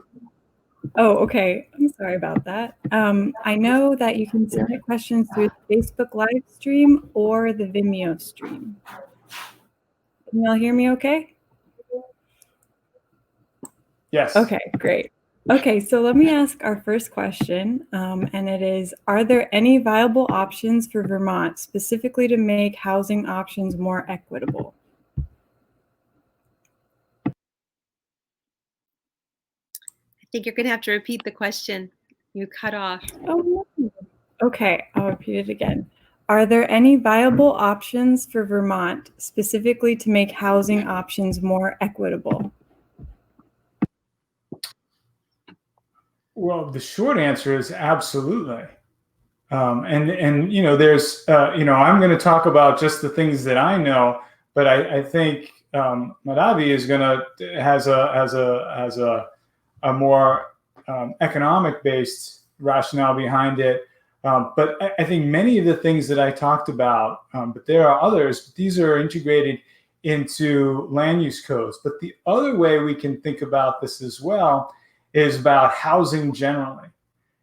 Oh, okay. I'm sorry about that. I know that you can submit questions through the Facebook live stream or the Vimeo stream. Can y'all hear me okay? Yes. Okay, great. Okay, so let me ask our first question, and it is, are there any viable options for Vermont specifically to make housing options more equitable? I think you're going to have to repeat the question. You cut off. Oh, no. Okay, I'll repeat it again. Are there any viable options for Vermont specifically to make housing options more equitable? Well, the short answer is absolutely. And there's I'm going to talk about just the things that I know, but I think Madhavi is has a more economic based rationale behind it. But I think many of the things that I talked about, but there are others, but these are integrated into land use codes. But the other way we can think about this as well is about housing generally.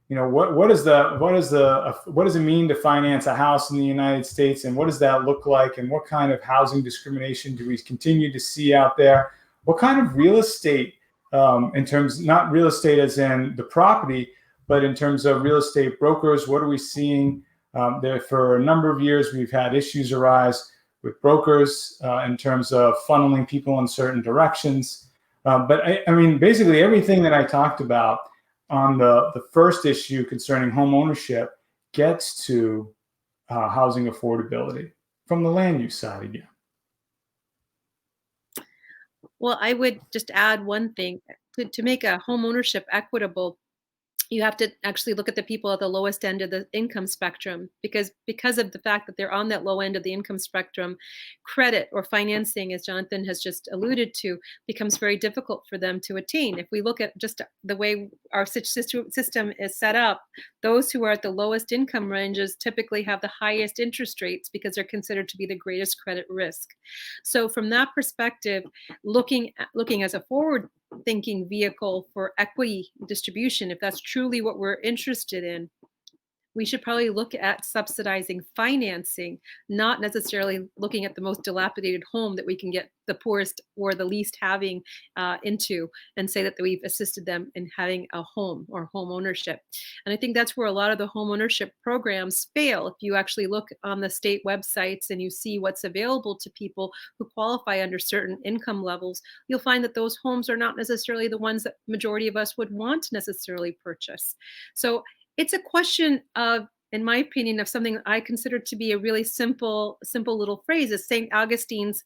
What does it mean to finance a house in the United States, and what does that look like, and what kind of housing discrimination do we continue to see out there? What kind of real estate, in terms, not real estate as in the property, but in terms of real estate brokers, what are we seeing there? For a number of years, we've had issues arise with brokers in terms of funneling people in certain directions. But I mean, basically everything that I talked about on the first issue concerning home ownership gets to housing affordability from the land use side again. Well, I would just add one thing. To make a home ownership equitable, you have to actually look at the people at the lowest end of the income spectrum, because of the fact that they're on that low end of the income spectrum, credit or financing, as Jonathan has just alluded to, becomes very difficult for them to attain. If we look at just the way our system is set up, those who are at the lowest income ranges typically have the highest interest rates because they're considered to be the greatest credit risk. So from that perspective, looking as a forward thinking vehicle for equity distribution, if that's truly what we're interested in, we should probably look at subsidizing financing, not necessarily looking at the most dilapidated home that we can get the poorest or the least having into, and say that we've assisted them in having a home or home ownership. And I think that's where a lot of the home ownership programs fail. If you actually look on the state websites and you see what's available to people who qualify under certain income levels, you'll find that those homes are not necessarily the ones that majority of us would want to necessarily purchase. So it's a question of, in my opinion, of something I consider to be a really simple little phrase, is St. Augustine's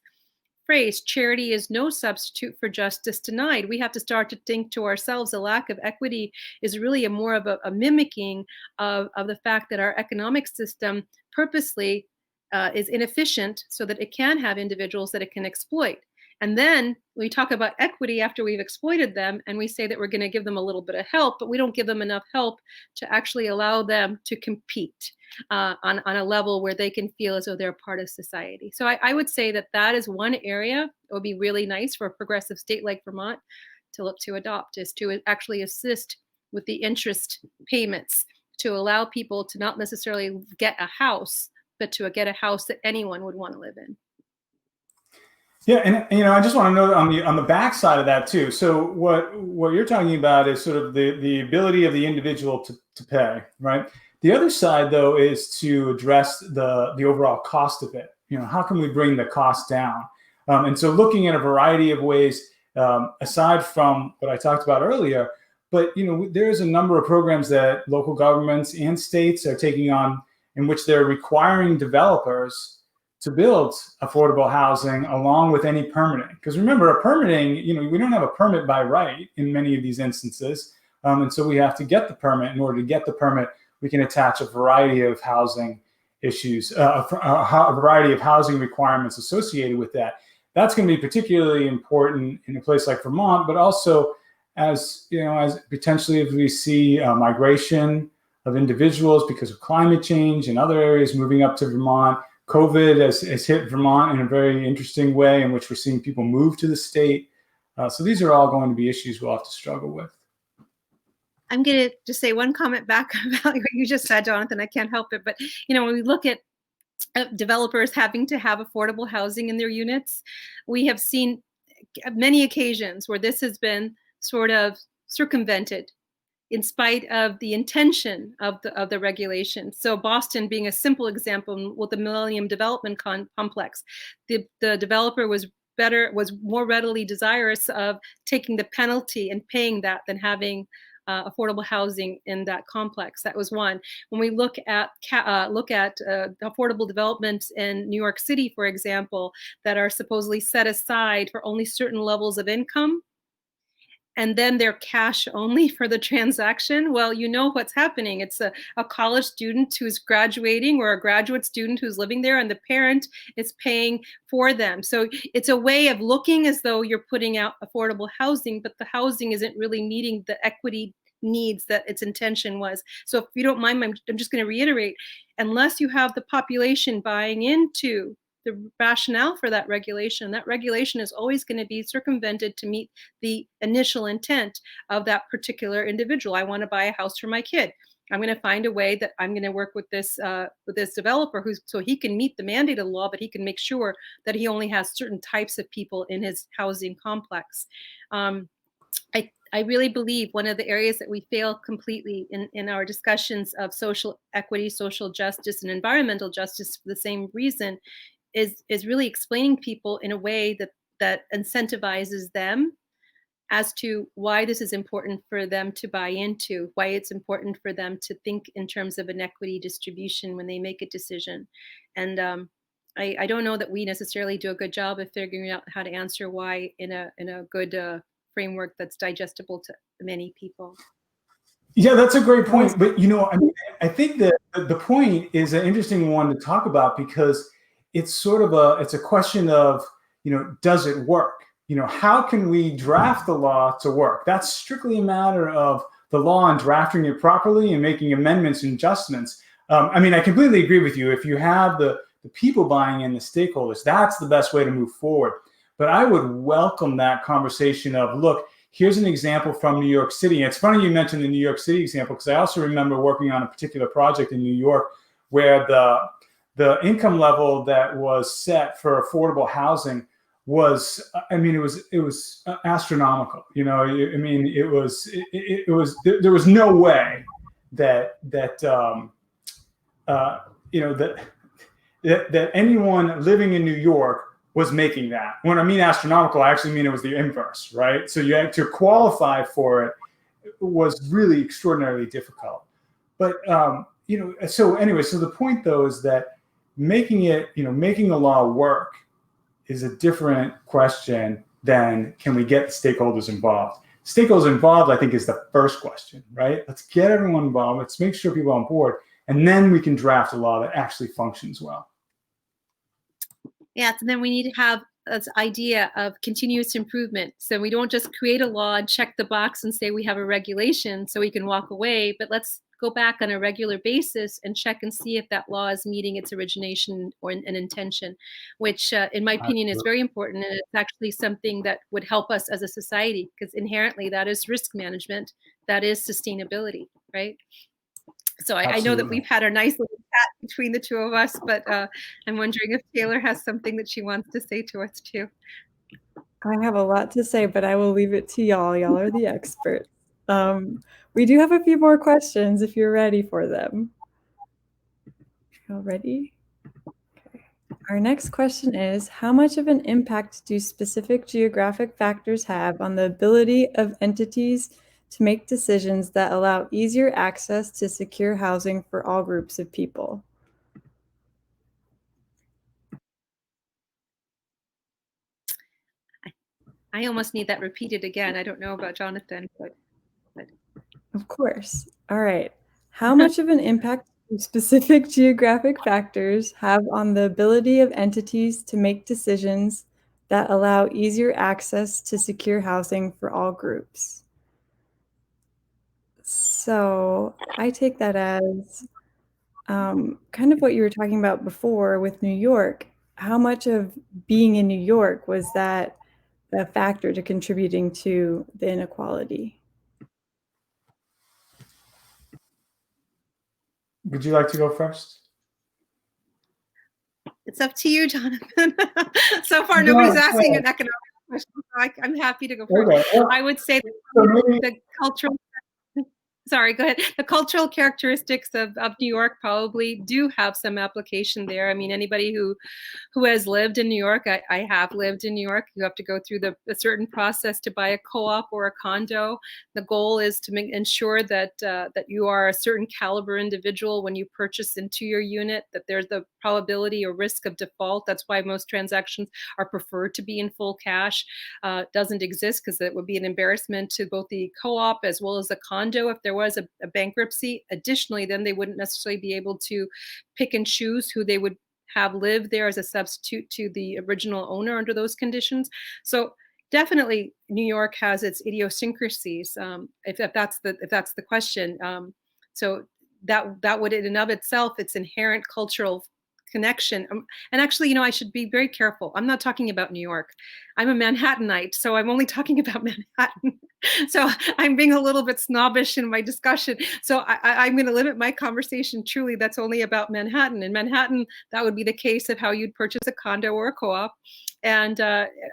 phrase, charity is no substitute for justice denied. We have to start to think to ourselves, a lack of equity is really more of a mimicking of the fact that our economic system purposely is inefficient so that it can have individuals that it can exploit. And then we talk about equity after we've exploited them, and we say that we're going to give them a little bit of help, but we don't give them enough help to actually allow them to compete on a level where they can feel as though they're part of society. So I would say that that is one area it would be really nice for a progressive state like Vermont to look to adopt, is to actually assist with the interest payments, to allow people to not necessarily get a house, but to get a house that anyone would want to live in. Yeah, and I just want to note on the back side of that too. So what you're talking about is sort of the ability of the individual to pay, right? The other side though is to address the overall cost of it. How can we bring the cost down? And so looking at a variety of ways, aside from what I talked about earlier, but there's a number of programs that local governments and states are taking on, in which they're requiring developers to build affordable housing along with any permitting. Because remember, a permitting, we don't have a permit by right in many of these instances. And so we have to get the permit. In order to get the permit, we can attach a variety of housing issues, a variety of housing requirements associated with that. That's going to be particularly important in a place like Vermont, but also as potentially if we see migration of individuals because of climate change and other areas moving up to Vermont. COVID has hit Vermont in a very interesting way, in which we're seeing people move to the state. So these are all going to be issues we'll have to struggle with. I'm going to just say one comment back about what you just said, Jonathan. I can't help it. But, when we look at developers having to have affordable housing in their units, we have seen many occasions where this has been sort of circumvented in spite of the intention of the regulation. So Boston being a simple example with the Millennium Development Complex, the developer was more readily desirous of taking the penalty and paying that than having affordable housing in that complex. That was one. When we look at affordable developments in New York City, for example, that are supposedly set aside for only certain levels of income, and then they're cash only for the transaction, well, what's happening. It's a college student who's graduating or a graduate student who's living there, and the parent is paying for them. So it's a way of looking as though you're putting out affordable housing, but the housing isn't really meeting the equity needs that its intention was. So if you don't mind, I'm just going to reiterate, unless you have the population buying into the rationale for that regulation is always going to be circumvented to meet the initial intent of that particular individual. I want to buy a house for my kid. I'm going to find a way that I'm going to work with this developer so he can meet the mandate of the law, but he can make sure that he only has certain types of people in his housing complex. I really believe one of the areas that we fail completely in our discussions of social equity, social justice, and environmental justice for the same reason is really explaining people in a way that incentivizes them as to why this is important for them to buy into, why it's important for them to think in terms of inequity distribution when they make a decision. And I don't know that we necessarily do a good job of figuring out how to answer why in a good framework that's digestible to many people. Yeah, that's a great point. But, I mean, I think that the point is an interesting one to talk about because it's sort of it's a question of, does it work? How can we draft the law to work? That's strictly a matter of the law and drafting it properly and making amendments and adjustments. I mean, I completely agree with you. If you have the people buying in, the stakeholders, that's the best way to move forward. But I would welcome that conversation of, look, here's an example from New York City. And it's funny you mentioned the New York City example, because I also remember working on a particular project in New York where the income level that was set for affordable housing was, I mean, it was astronomical. I mean, it was there was no way that anyone living in New York was making that. When I mean astronomical, I actually mean it was the inverse, right? So you had to qualify for it was really extraordinarily difficult. But so anyway, so the point though is that making a law work is a different question than can we get stakeholders involved. Stakeholders involved, I think, is the first question, right? Let's get everyone involved. Let's make sure people are on board, and then we can draft a law that actually functions well. Yeah, so then we need to have this idea of continuous improvement. So we don't just create a law and check the box and say we have a regulation so we can walk away, but let's go back on a regular basis and check and see if that law is meeting its origination or an intention, which in my opinion is very important. And it's actually something that would help us as a society, because inherently that is risk management, that is sustainability, right? So I know that we've had a nice little chat between the two of us, but I'm wondering if Taylor has something that she wants to say to us too. I have a lot to say, but I will leave it to y'all. Y'all are the experts. We do have a few more questions if you're ready for them. Y'all ready? Okay. Our next question is, how much of an impact do specific geographic factors have on the ability of entities to make decisions that allow easier access to secure housing for all groups of people? I almost need that repeated again. I don't know about Jonathan, but. Of course. All right. How much of an impact do specific geographic factors have on the ability of entities to make decisions that allow easier access to secure housing for all groups? So I take that as kind of what you were talking about before with New York. How much of being in New York was that a factor to contributing to the inequality? Would you like to go first? It's up to you, Jonathan. So far, nobody's asking an economic question, so I'm happy to go first. Okay. I would say that the cultural. Sorry, go ahead. The cultural characteristics of New York probably do have some application there. I mean, anybody who has lived in New York, I have lived in New York. You have to go through a certain process to buy a co-op or a condo. The goal is to ensure that that you are a certain caliber individual when you purchase into your unit, that there's the probability or risk of default. That's why most transactions are preferred to be in full cash. Doesn't exist because it would be an embarrassment to both the co-op as well as the condo if there was a bankruptcy. Additionally, then they wouldn't necessarily be able to pick and choose who they would have live there as a substitute to the original owner under those conditions. So definitely New York has its idiosyncrasies, if that's the question. So that would in and of itself, its inherent cultural connection. And actually, I should be very careful. I'm not talking about New York. I'm a Manhattanite, so I'm only talking about Manhattan. So I'm being a little bit snobbish in my discussion. So I'm going to limit my conversation truly that's only about Manhattan. In Manhattan, that would be the case of how you'd purchase a condo or a co-op. And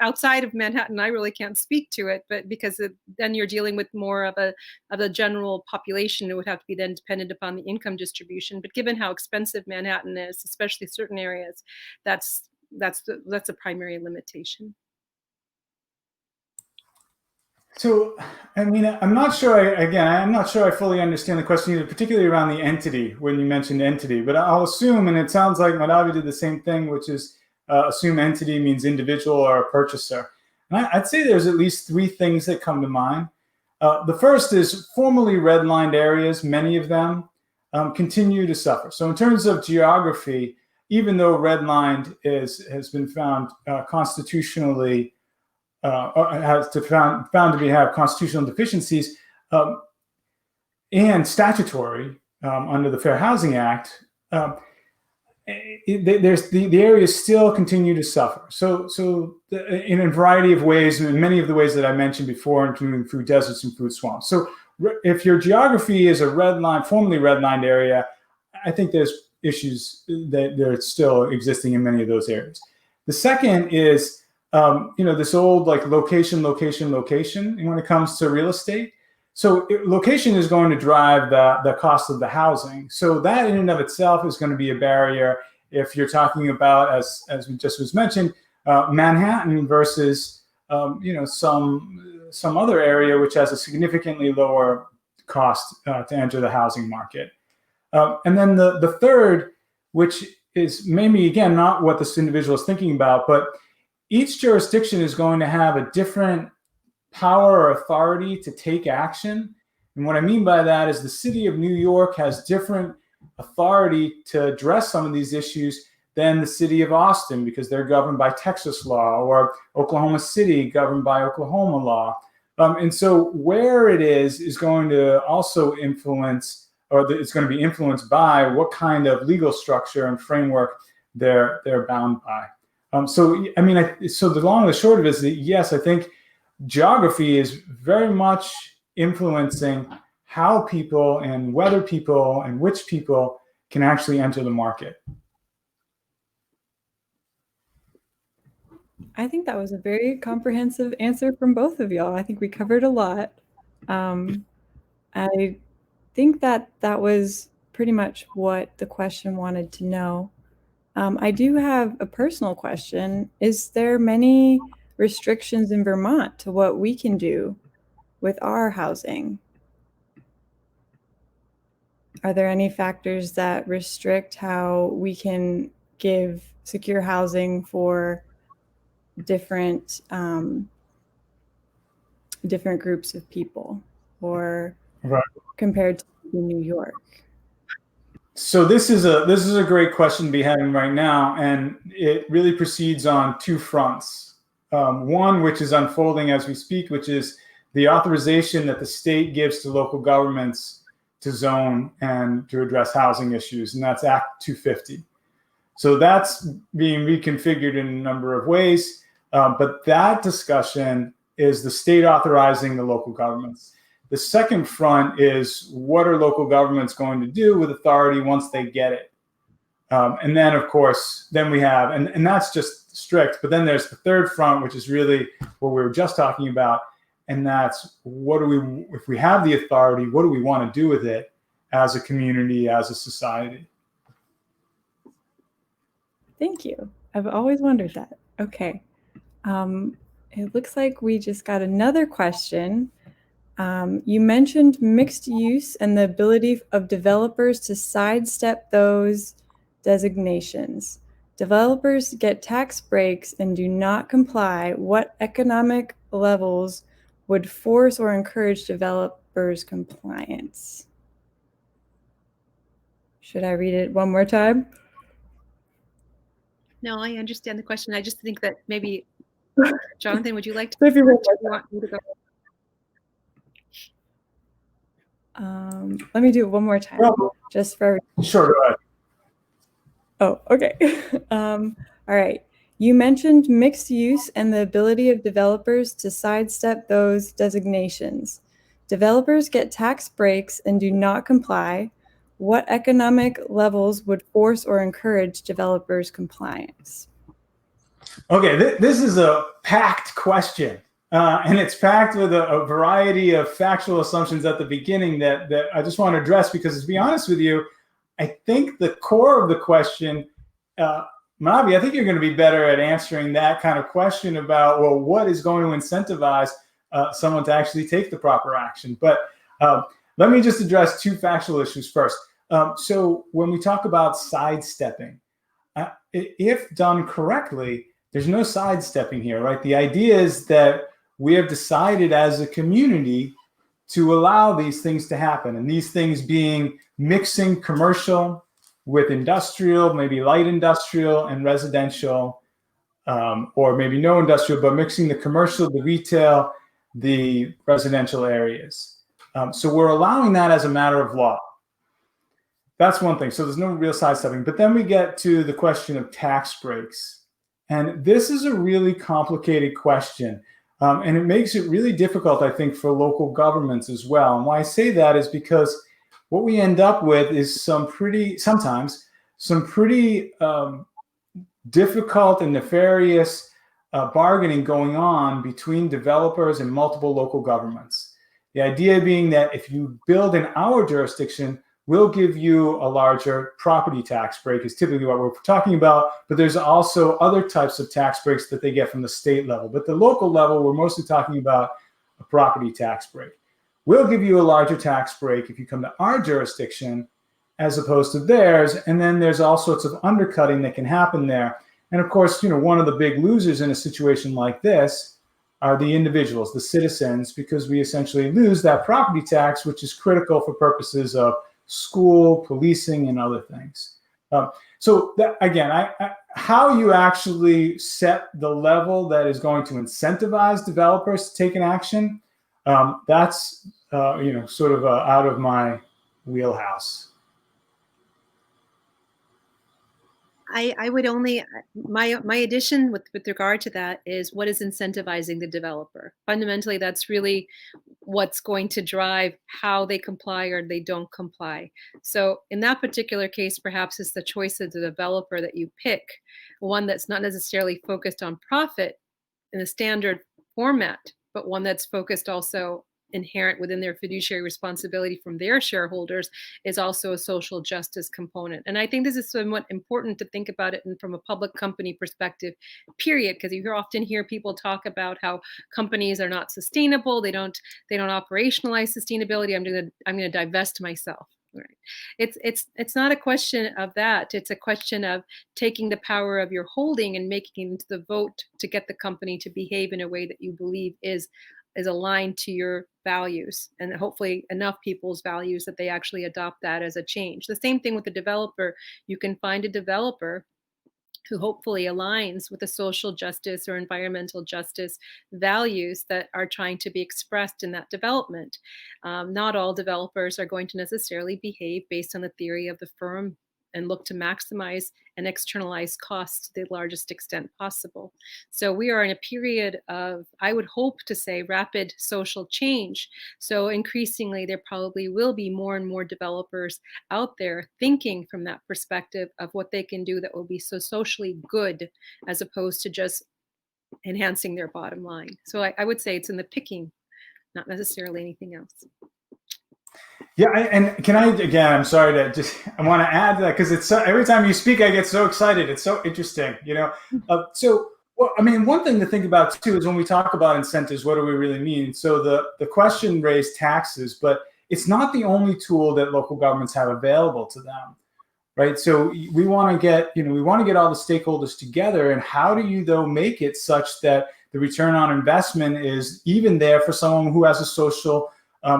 outside of Manhattan, I really can't speak to it, but because then you're dealing with more of a general population, it would have to be then dependent upon the income distribution. But given how expensive Manhattan is, especially certain areas, that's a primary limitation. So, I mean, I'm not sure. I'm not sure I fully understand the question either, particularly around the entity when you mentioned entity. But I'll assume, and it sounds like Madhavi did the same thing, which is assume entity means individual or a purchaser. And I'd say there's at least three things that come to mind. The first is formerly redlined areas. Many of them continue to suffer. So, in terms of geography, even though redlined has been found constitutionally. Has found to have constitutional deficiencies and statutory under the Fair Housing Act. The areas still continue to suffer. So in a variety of ways, in many of the ways that I mentioned before, including food deserts and food swamps. So if your geography is a formerly redlined area, I think there's issues that are still existing in many of those areas. The second is this old like location when it comes to real estate. So location is going to drive the cost of the housing. So that in and of itself is going to be a barrier if you're talking about, as we just was mentioned, Manhattan versus some other area which has a significantly lower cost to enter the housing market. And then the third, which is maybe again not what this individual is thinking about, but each jurisdiction is going to have a different power or authority to take action. And what I mean by that is the city of New York has different authority to address some of these issues than the city of Austin, because they're governed by Texas law, or Oklahoma City governed by Oklahoma law. And so where it is going to also influence, or it's going to be influenced by what kind of legal structure and framework they're bound by. So the long and the short of it is that, yes, I think geography is very much influencing how people and whether people and which people can actually enter the market. I think that was a very comprehensive answer from both of y'all. I think we covered a lot. I think that was pretty much what the question wanted to know. I do have a personal question. Is there many restrictions in Vermont to what we can do with our housing? Are there any factors that restrict how we can give secure housing for different groups of people, or Right. compared to New York? So this is a great question to be having right now, and it really proceeds on two fronts. One, which is unfolding as we speak, which is the authorization that the state gives to local governments to zone and to address housing issues, and that's Act 250. So that's being reconfigured in a number of ways, but that discussion is the state authorizing the local governments. The second front is what are local governments going to do with authority once they get it? And then, of course, then we have, and that's just strict, but then there's the third front, which is really what we were just talking about. And that's if we have the authority, what do we want to do with it as a community, as a society? Thank you. I've always wondered that. Okay. It looks like we just got another question. You mentioned mixed use and the ability of developers to sidestep those designations. Developers get tax breaks and do not comply. What economic levels would force or encourage developers' compliance? Should I read it one more time? No, I understand the question. I just think that maybe, Jonathan, would you like to? If you want me to go? Let me do it one more time, just for. Sure, go ahead. Oh, okay. All right. You mentioned mixed use and the ability of developers to sidestep those designations. Developers get tax breaks and do not comply. What economic levels would force or encourage developers' compliance? Okay, this is a packed question. And it's packed with a variety of factual assumptions at the beginning that I just want to address, because to be honest with you, I think the core of the question, Madhavi, I think you're going to be better at answering that kind of question about, well, what is going to incentivize someone to actually take the proper action. But let me just address two factual issues first. So when we talk about sidestepping, if done correctly, there's no sidestepping here, right? The idea is that we have decided as a community to allow these things to happen, and these things being mixing commercial with industrial, maybe light industrial and residential, or maybe no industrial, but mixing the commercial, the retail, the residential areas. So we're allowing that as a matter of law. That's one thing. So there's no real sidestepping. But then we get to the question of tax breaks. And this is a really complicated question. And it makes it really difficult, I think, for local governments as well. And why I say that is because what we end up with is sometimes some pretty difficult and nefarious bargaining going on between developers and multiple local governments. The idea being that if you build in our jurisdiction, we'll give you a larger property tax break is typically what we're talking about, but there's also other types of tax breaks that they get from the state level. But the local level, we're mostly talking about a property tax break. We'll give you a larger tax break if you come to our jurisdiction as opposed to theirs, and then there's all sorts of undercutting that can happen there. And of course, one of the big losers in a situation like this are the individuals, the citizens, because we essentially lose that property tax, which is critical for purposes of school, policing, and other things. So that, again, how you actually set the level that is going to incentivize developers to take an action, that's sort of out of my wheelhouse. I would only, my addition with regard to that is what is incentivizing the developer. Fundamentally, that's really what's going to drive how they comply or they don't comply. So in that particular case, perhaps it's the choice of the developer that you pick, one that's not necessarily focused on profit in the standard format, but one that's focused also inherent within their fiduciary responsibility from their shareholders is also a social justice component. And I think this is somewhat important to think about it from a public company perspective, period, because you often hear people talk about how companies are not sustainable, they don't operationalize sustainability. I'm going to divest myself. Right. It's not a question of that. It's a question of taking the power of your holding and making the vote to get the company to behave in a way that you believe is aligned to your values, and hopefully enough people's values that they actually adopt that as a change. The same thing with the developer. You can find a developer who hopefully aligns with the social justice or environmental justice values that are trying to be expressed in that development. Not all developers are going to necessarily behave based on the theory of the firm and look to maximize and externalize costs to the largest extent possible. So we are in a period of, I would hope to say, rapid social change. So increasingly, there probably will be more and more developers out there thinking from that perspective of what they can do that will be so socially good, as opposed to just enhancing their bottom line. So I would say it's in the picking, not necessarily anything else. Yeah, and can I, again, I'm sorry I want to add to that, because it's every time you speak, I get so excited. It's so interesting, one thing to think about too is when we talk about incentives, what do we really mean? So the question raised taxes, but it's not the only tool that local governments have available to them, right? So we want to get all the stakeholders together, and how do you though make it such that the return on investment is even there for someone who has a social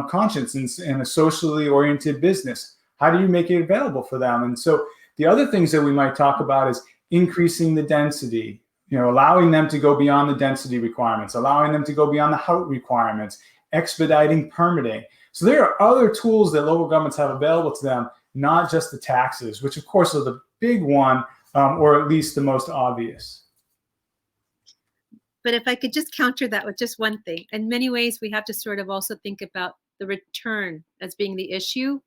conscience and a socially oriented business? How do you make it available for them? And so the other things that we might talk about is increasing the density, allowing them to go beyond the density requirements, allowing them to go beyond the height requirements, expediting permitting. So there are other tools that local governments have available to them, not just the taxes, which of course are the big one, or at least the most obvious. But if I could just counter that with just one thing, in many ways, we have to sort of also think about the return as being the issue,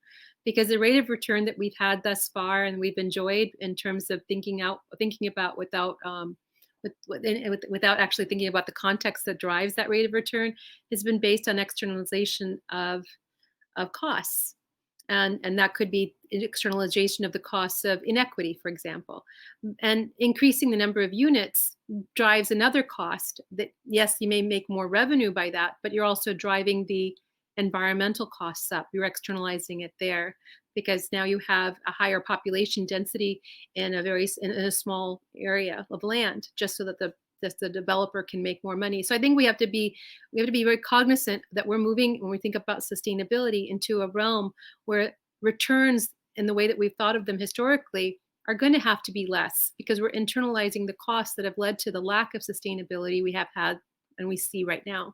because the rate of return that we've had thus far and we've enjoyed in terms of thinking about without actually thinking about the context that drives that rate of return has been based on externalization of costs. And that could be externalization of the costs of inequity, for example. And increasing the number of units drives another cost that, yes, you may make more revenue by that, but you're also driving the environmental costs up. You're externalizing it there because now you have a higher population density in a small area of land, just so that the developer can make more money. So I think we have to be very cognizant that we're moving, when we think about sustainability, into a realm where returns in the way that we've thought of them historically are going to have to be less, because we're internalizing the costs that have led to the lack of sustainability we have had and we see right now.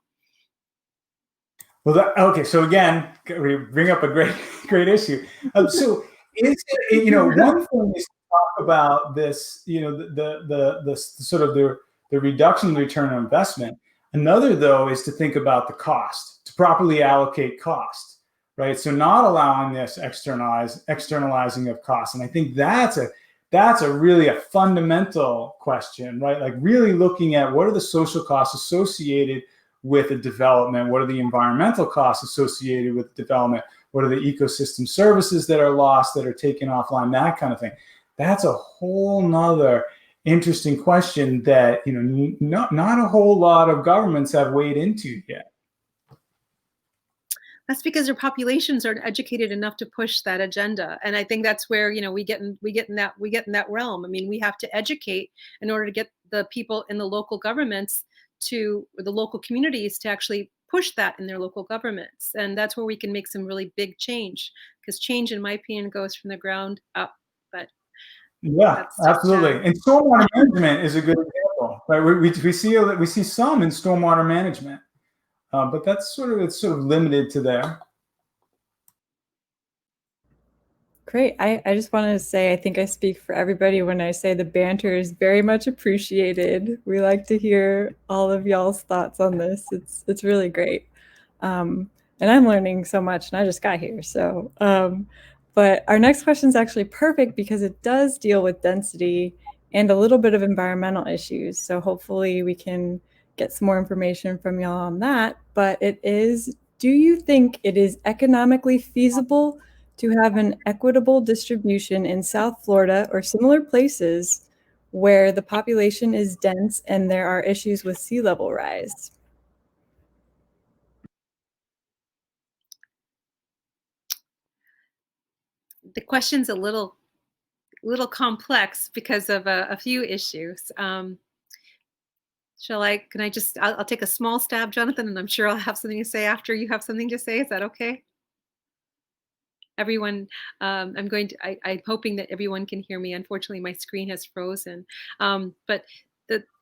Well, okay. So again, we bring up a great issue. So is it, one thing is to talk about this, the sort of the reduction in return on investment. Another, though, is to think about the cost, to properly allocate cost, right? So not allowing this externalizing of costs. And I think that's a really a fundamental question, right? Like really looking at what are the social costs associated with a development, what are the environmental costs associated with development, what are the ecosystem services that are lost, that are taken offline, that kind of thing. That's a whole nother interesting question that not a whole lot of governments have weighed into yet. That's because their populations aren't educated enough to push that agenda, and I think that's where we get in that realm. I mean, we have to educate in order to get the people in the local governments or the local communities to actually push that in their local governments, and that's where we can make some really big change. Because change, in my opinion, goes from the ground up. But yeah, absolutely. And stormwater management is a good example, right? We see some in stormwater management. But it's sort of limited to there. Great. I just wanted to say, I think I speak for everybody when I say the banter is very much appreciated. We like to hear all of y'all's thoughts on this. It's really great. And I'm learning so much, and I just got here. So, but our next question is actually perfect because it does deal with density and a little bit of environmental issues. So hopefully we can get some more information from y'all on that. But it is, do you think it is economically feasible to have an equitable distribution in South Florida or similar places where the population is dense and there are issues with sea level rise? The question's a little complex because of a few issues. I'll take a small stab, Jonathan, and I'm sure I'll have something to say after you have something to say. Is that okay? Everyone, I'm hoping that everyone can hear me. Unfortunately, my screen has frozen. But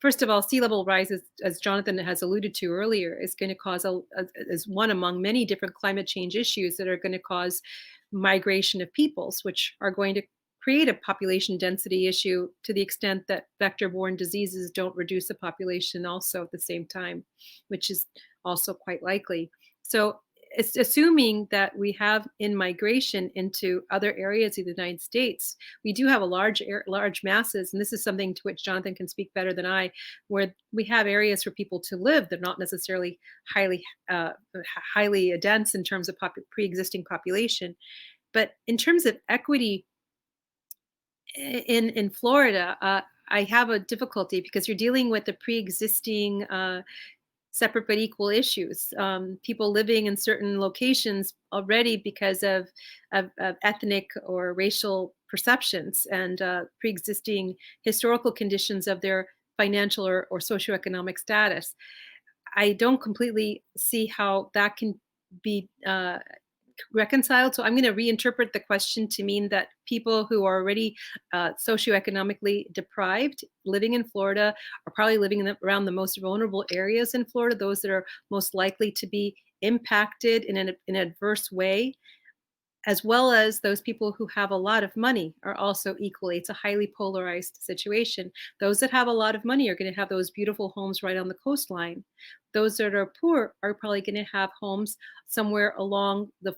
first of all, sea level rise, as Jonathan has alluded to earlier, is going to cause is one among many different climate change issues that are going to cause migration of peoples, which are going to create a population density issue to the extent that vector-borne diseases don't reduce the population also at the same time, which is also quite likely. So it's assuming that we have in migration into other areas of the United States, we do have a large masses, and this is something to which Jonathan can speak better than I, where we have areas for people to live. They're not necessarily highly dense in terms of pre-existing population. But in terms of equity in Florida, I have a difficulty because you're dealing with the pre-existing separate but equal issues. People living in certain locations already because of ethnic or racial perceptions and pre-existing historical conditions of their financial or socioeconomic status. I don't completely see how that can be reconciled. So I'm going to reinterpret the question to mean that people who are already socioeconomically deprived living in Florida are probably living around the most vulnerable areas in Florida, those that are most likely to be impacted in an adverse way, as well as those people who have a lot of money are also equally. It's a highly polarized situation. Those that have a lot of money are going to have those beautiful homes right on the coastline. Those that are poor are probably going to have homes somewhere along the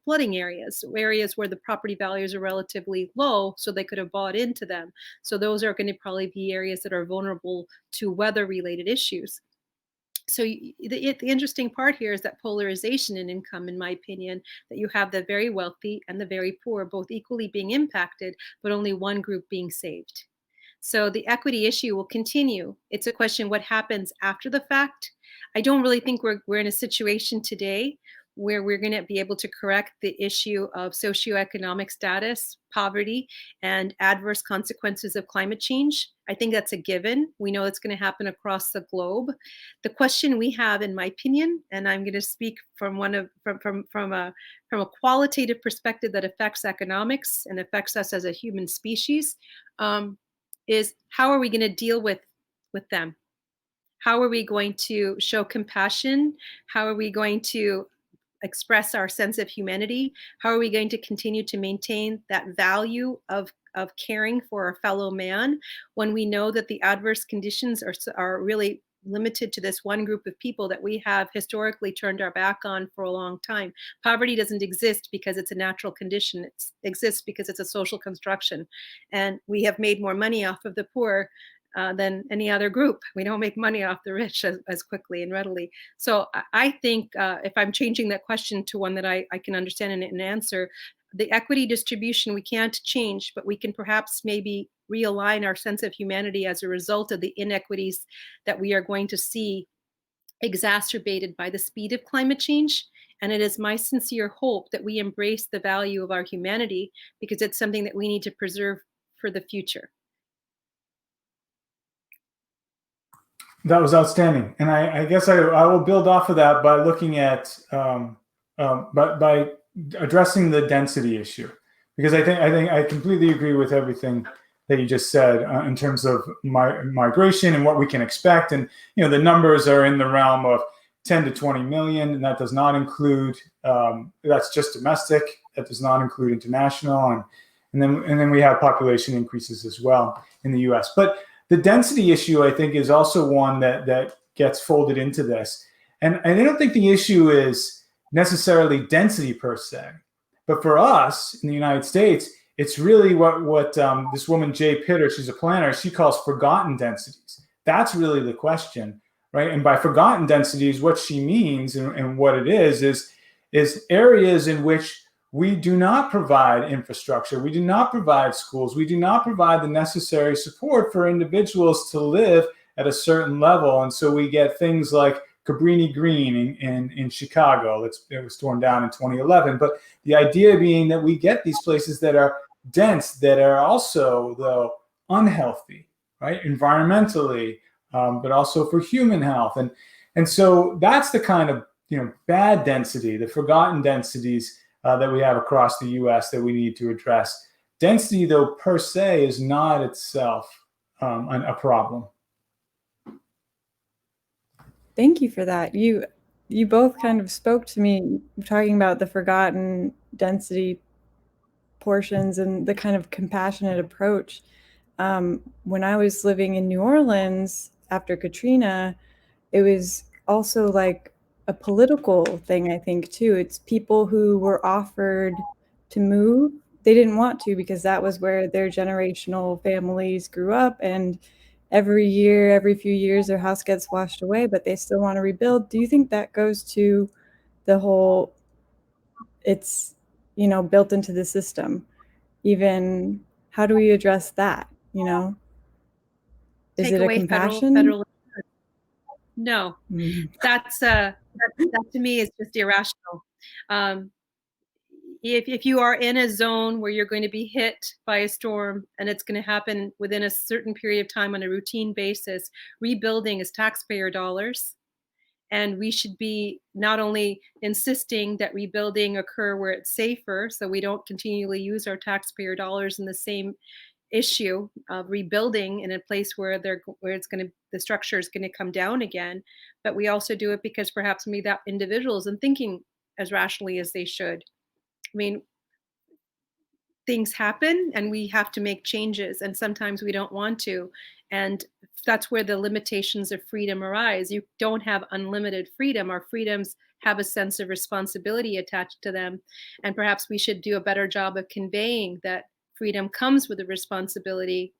flooding areas where the property values are relatively low, so they could have bought into them. So those are going to probably be areas that are vulnerable to weather-related issues. So the interesting part here is that polarization in income, in my opinion, that you have the very wealthy and the very poor both equally being impacted, but only one group being saved. So the equity issue will continue. It's a question what happens after the fact. I don't really think we're in a situation today where we're going to be able to correct the issue of socioeconomic status, poverty, and adverse consequences of climate change. I think that's a given. We know it's going to happen across the globe. The question we have, in my opinion, and I'm going to speak from a qualitative perspective that affects economics and affects us as a human species, is how are we going to deal with them? How are we going to show compassion? How are we going to express our sense of humanity? How are we going to continue to maintain that value of caring for our fellow man when we know that the adverse conditions are really limited to this one group of people that we have historically turned our back on for a long time? Poverty doesn't exist because it's a natural condition. It exists because it's a social construction. And we have made more money off of the poor than any other group. We don't make money off the rich as quickly and readily. So I think if I'm changing that question to one that I can understand and answer, the equity distribution we can't change, but we can perhaps maybe realign our sense of humanity as a result of the inequities that we are going to see exacerbated by the speed of climate change. And it is my sincere hope that we embrace the value of our humanity because it's something that we need to preserve for the future. That was outstanding, and I guess I will build off of that by looking at by addressing the density issue, because I think I completely agree with everything that you just said in terms of migration and what we can expect, and the numbers are in the realm of 10 to 20 million, and that does not include that's just domestic. That does not include international, and then we have population increases as well in the U.S. But the density issue, I think, is also one that gets folded into this. And I don't think the issue is necessarily density per se. But for us in the United States, it's really what this woman, Jay Pitter, she's a planner, she calls forgotten densities. That's really the question, right? And by forgotten densities, what she means and what it is areas in which we do not provide infrastructure. We do not provide schools. We do not provide the necessary support for individuals to live at a certain level. And so we get things like Cabrini Green in Chicago. It was torn down in 2011. But the idea being that we get these places that are dense, that are also, though, unhealthy, right? Environmentally, but also for human health. And so that's the kind of bad density, the forgotten densities that we have across the U.S. that we need to address. Density, though, per se, is not itself a problem. Thank you for that. You both kind of spoke to me talking about the forgotten density portions and the kind of compassionate approach. When I was living in New Orleans after Katrina, it was also like a political thing, I think, too. It's people who were offered to move. They didn't want to because that was where their generational families grew up. And every few years, their house gets washed away, but they still want to rebuild. Do you think that goes to the whole, it's, built into the system? Even how do we address that? Is Take it a away compassion? federal No, that to me is just irrational. If you are in a zone where you're going to be hit by a storm and it's going to happen within a certain period of time on a routine basis, rebuilding is taxpayer dollars. And we should be not only insisting that rebuilding occur where it's safer, so we don't continually use our taxpayer dollars in the same issue of rebuilding in a place where the structure is going to come down again, but we also do it because perhaps maybe that individual isn't thinking as rationally as they should. I mean, things happen and we have to make changes, and sometimes we don't want to, and that's where the limitations of freedom arise. You don't have unlimited freedom. Our freedoms have a sense of responsibility attached to them, and perhaps we should do a better job of conveying that freedom comes with a responsibility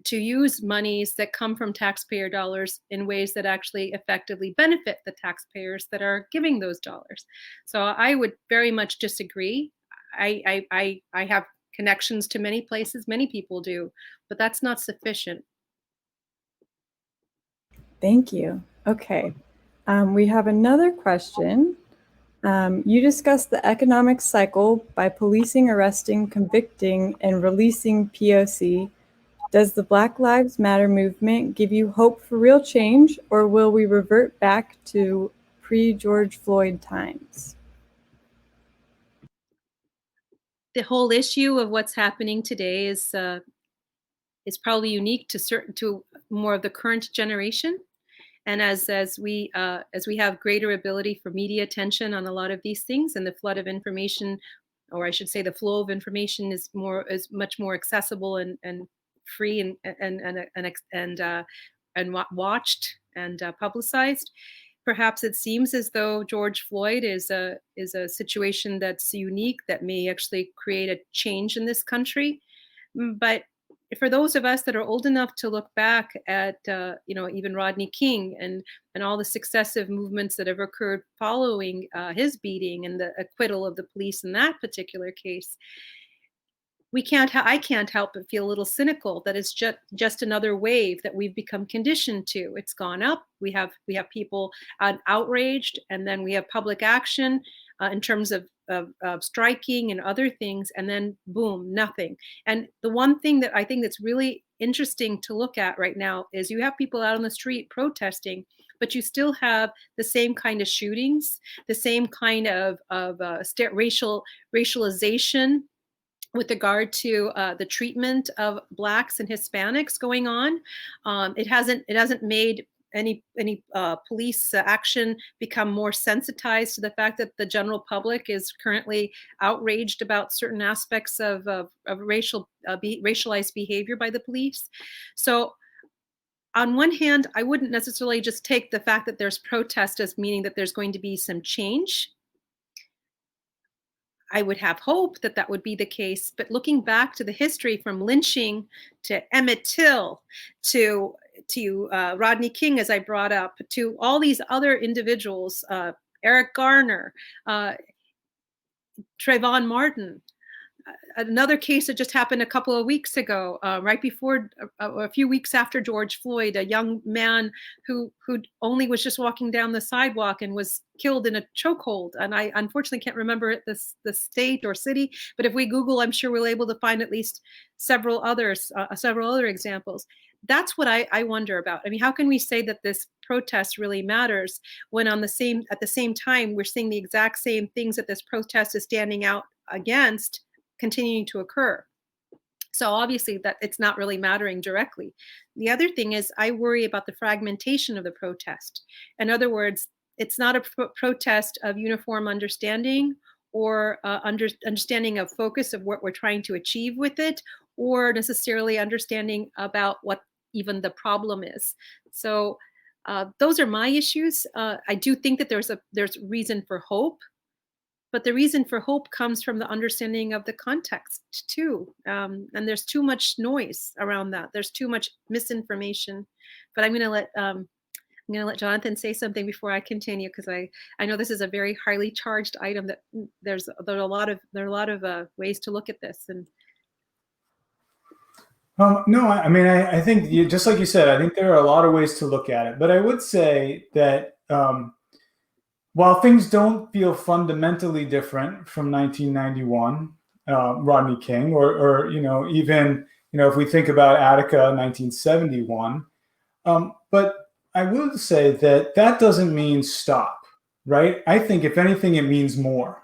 to use monies that come from taxpayer dollars in ways that actually effectively benefit the taxpayers that are giving those dollars. So I would very much disagree. I have connections to many places, many people do, but that's not sufficient. Thank you. Okay. We have another question. You discussed the economic cycle by policing, arresting, convicting, and releasing POC. Does the Black Lives Matter movement give you hope for real change, or will we revert back to pre-George Floyd times? The whole issue of what's happening today is probably unique to more of the current generation. And as we have greater ability for media attention on a lot of these things, and the flood of information, or I should say, the flow of information is much more accessible and free and watched and publicized. Perhaps it seems as though George Floyd is a situation that's unique, that may actually create a change in this country. But for those of us that are old enough to look back at, even Rodney King and all the successive movements that have occurred following his beating and the acquittal of the police in that particular case, I can't help but feel a little cynical that it's just another wave that we've become conditioned to. It's gone up. We have people outraged, and then we have public action in terms of striking and other things, and then boom, nothing. And the one thing that I think that's really interesting to look at right now is you have people out on the street protesting, but you still have the same kind of shootings, the same kind of racialization with regard to the treatment of Blacks and Hispanics going on. It hasn't made any police action become more sensitized to the fact that the general public is currently outraged about certain aspects of racialized behavior by the police. So on one hand, I wouldn't necessarily just take the fact that there's protest as meaning that there's going to be some change. I would have hope that that would be the case, but looking back to the history from lynching to Emmett Till to Rodney King, as I brought up, to all these other individuals, Eric Garner, Trayvon Martin. Another case that just happened a couple of weeks ago, right before, a few weeks after George Floyd, a young man who only was just walking down the sidewalk and was killed in a chokehold. And I unfortunately can't remember the state or city, but if we Google, I'm sure we'll be able to find at least several other examples. That's what I wonder about. I mean, how can we say that this protest really matters when at the same time we're seeing the exact same things that this protest is standing out against continuing to occur? So obviously that it's not really mattering directly. The other thing is I worry about the fragmentation of the protest. In other words, it's not a protest of uniform understanding or understanding of focus of what we're trying to achieve with it, or necessarily understanding about what even the problem is. So those are my issues. I do think that there's reason for hope. But the reason for hope comes from the understanding of the context too. And there's too much noise around that. There's too much misinformation. But I'm going to let Jonathan say something before I continue, because I know this is a very highly charged item. That there are a lot of ways to look at this. And no, I mean, I think just like you said, I think there are a lot of ways to look at it. But I would say that while things don't feel fundamentally different from 1991, Rodney King, or even if we think about Attica, 1971, but I will say that doesn't mean stop, right? I think if anything, it means more,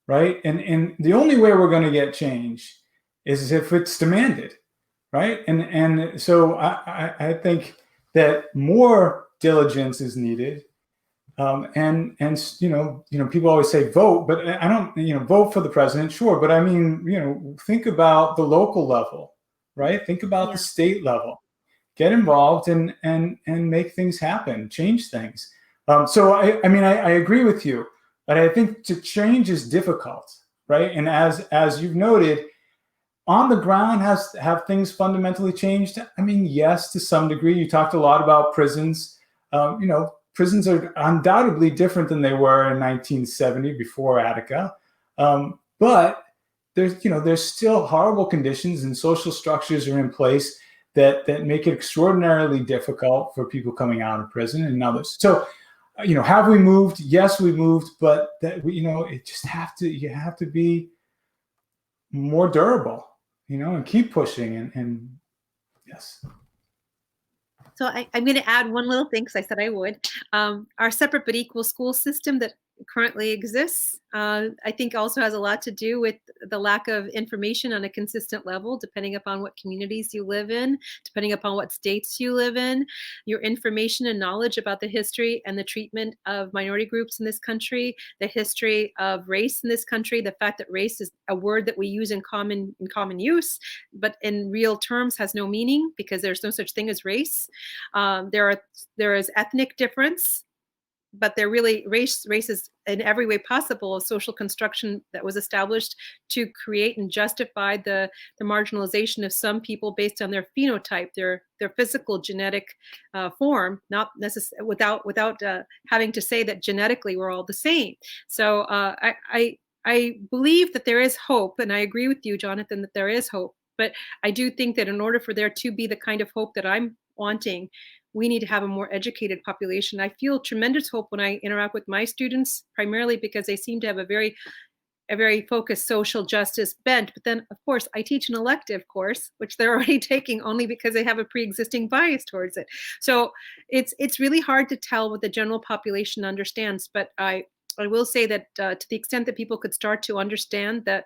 right? And the only way we're going to get change is if it's demanded, right? And so I think that more diligence is needed. And people always say vote, but I don't, vote for the president, sure. But I mean, think about the local level, right? Think about the state level, get involved and make things happen, change things. So I agree with you, but I think to change is difficult, right? And as you've noted, on the ground, have things fundamentally changed? I mean, yes, to some degree. You talked a lot about prisons. Prisons are undoubtedly different than they were in 1970 before Attica. But there's still horrible conditions, and social structures are in place that make it extraordinarily difficult for people coming out of prison and others. So, have we moved? Yes, we moved, but you have to be more durable, and keep pushing and yes. So I'm going to add one little thing, because I said I would. Our separate but equal school system that currently exists, I think also has a lot to do with the lack of information on a consistent level, depending upon what communities you live in, depending upon what states you live in. Your information and knowledge about the history and the treatment of minority groups in this country, the history of race in this country, the fact that race is a word that we use in common use, but in real terms has no meaning because there's no such thing as race. There is ethnic difference, but they're really race is in every way possible a social construction that was established to create and justify the marginalization of some people based on their phenotype, their physical genetic form, not necessarily without having to say that genetically we're all the same. So I believe that there is hope, and I agree with you, Jonathan, that there is hope. But I do think that in order for there to be the kind of hope that I'm wanting, we need to have a more educated population. I feel tremendous hope when I interact with my students, primarily because they seem to have a very focused social justice bent. But then, of course, I teach an elective course, which they're already taking only because they have a pre-existing bias towards it. So it's really hard to tell what the general population understands. But I will say that to the extent that people could start to understand that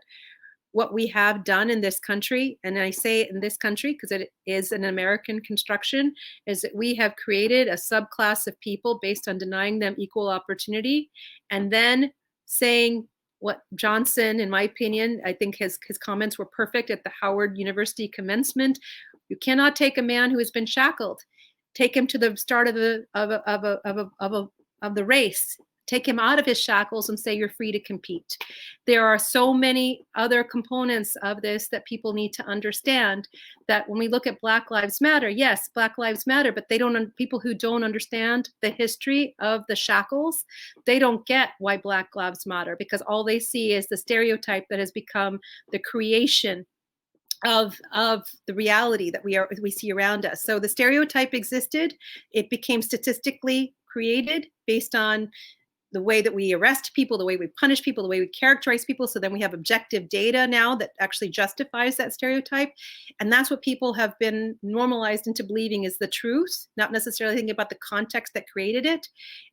what we have done in this country, and I say in this country because it is an American construction, is that we have created a subclass of people based on denying them equal opportunity, and then saying what Johnson, in my opinion, I think his comments were perfect at the Howard University commencement. You cannot take a man who has been shackled, take him to the start of the race, take him out of his shackles and say you're free to compete. There are so many other components of this that people need to understand, that when we look at Black Lives Matter, yes, Black Lives Matter, but people who don't understand the history of the shackles, they don't get why Black Lives Matter, because all they see is the stereotype that has become the creation of the reality that we see around us. So the stereotype existed. It became statistically created based on the way that we arrest people, the way we punish people, the way we characterize people. So then we have objective data now that actually justifies that stereotype. And that's what people have been normalized into believing is the truth, not necessarily thinking about the context that created it.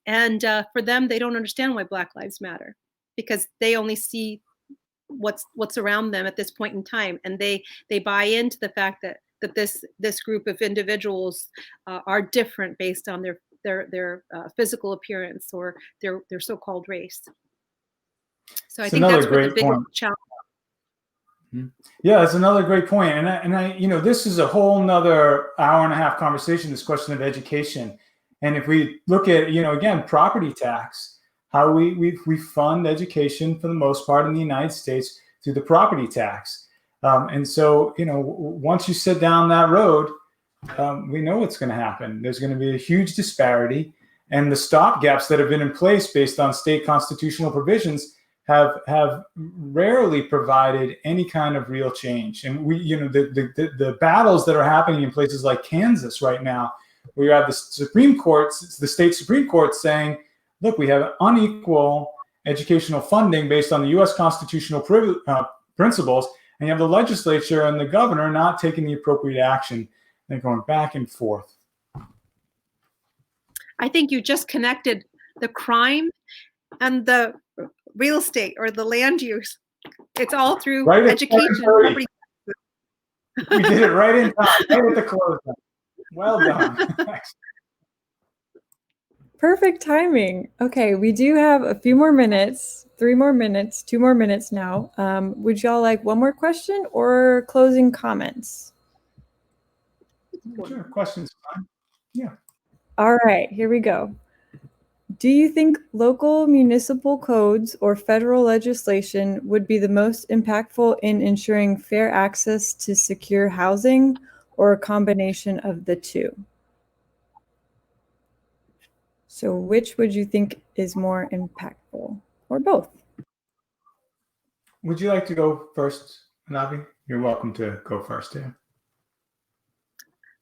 And for them, they don't understand why Black Lives Matter, because they only see what's around them at this point in time. And they buy into the fact that this group of individuals are different based on their physical appearance or their so-called race. So I think that's where the biggest challenge. Yeah, it's another great point. And I this is a whole nother hour and a half conversation, this question of education. And if we look at, again, property tax, how we fund education for the most part in the United States through the property tax. And so, once you sit down that road, we know what's going to happen. There's going to be a huge disparity, and the stopgaps that have been in place based on state constitutional provisions have rarely provided any kind of real change. And the battles that are happening in places like Kansas right now, where you have the state Supreme Court saying, look, we have unequal educational funding based on the U.S. constitutional principles, and you have the legislature and the governor not taking the appropriate action. They're going back and forth. I think you just connected the crime and the real estate or the land use. It's all through education. We did it right in time, right at the close. Well done. Perfect timing. Okay, we do have a few more minutes, 3 more minutes, 2 more minutes now. Would y'all like one more question or closing comments? Sure, questions. Yeah. All right, here we go. Do you think local municipal codes or federal legislation would be the most impactful in ensuring fair access to secure housing, or a combination of the two? So which would you think is more impactful, or both? Would you like to go first, Madhavi? You're welcome to go first, yeah.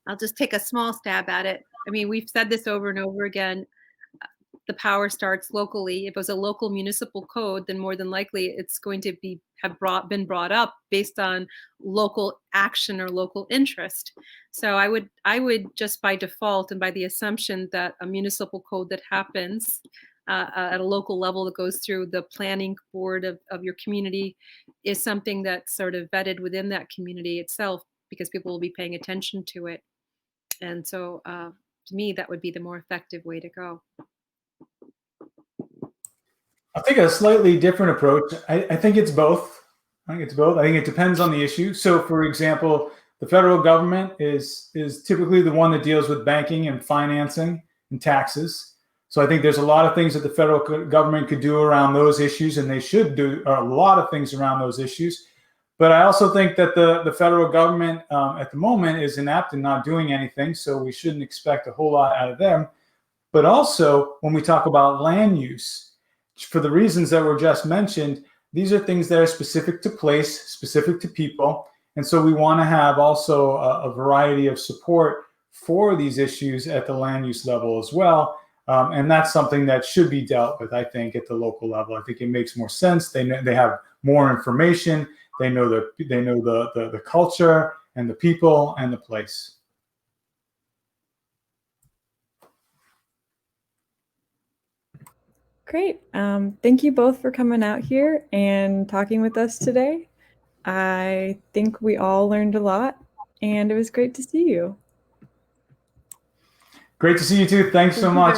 I'll just take a small stab at it. I mean, we've said this over and over again. The power starts locally. If it was a local municipal code, then more than likely it's going to been brought up based on local action or local interest. So I would just by default and by the assumption that a municipal code that happens at a local level that goes through the planning board of your community is something that's sort of vetted within that community itself, because people will be paying attention to it. And so to me, that would be the more effective way to go. I'll take a slightly different approach. I think it's both. I think it depends on the issue. So, for example, the federal government is typically the one that deals with banking and financing and taxes. So I think there's a lot of things that the federal government could do around those issues, and they should do a lot of things around those issues. But I also think that the federal government at the moment is inept and not doing anything, so we shouldn't expect a whole lot out of them. But also, when we talk about land use, for the reasons that were just mentioned, these are things that are specific to place, specific to people. And so we want to have also a variety of support for these issues at the land use level as well. And that's something that should be dealt with, I think, at the local level. I think it makes more sense. They have more information. They know the culture and the people and the place. Great. Thank you both for coming out here and talking with us today. I think we all learned a lot, and it was great to see you. Great to see you too. Thanks so much.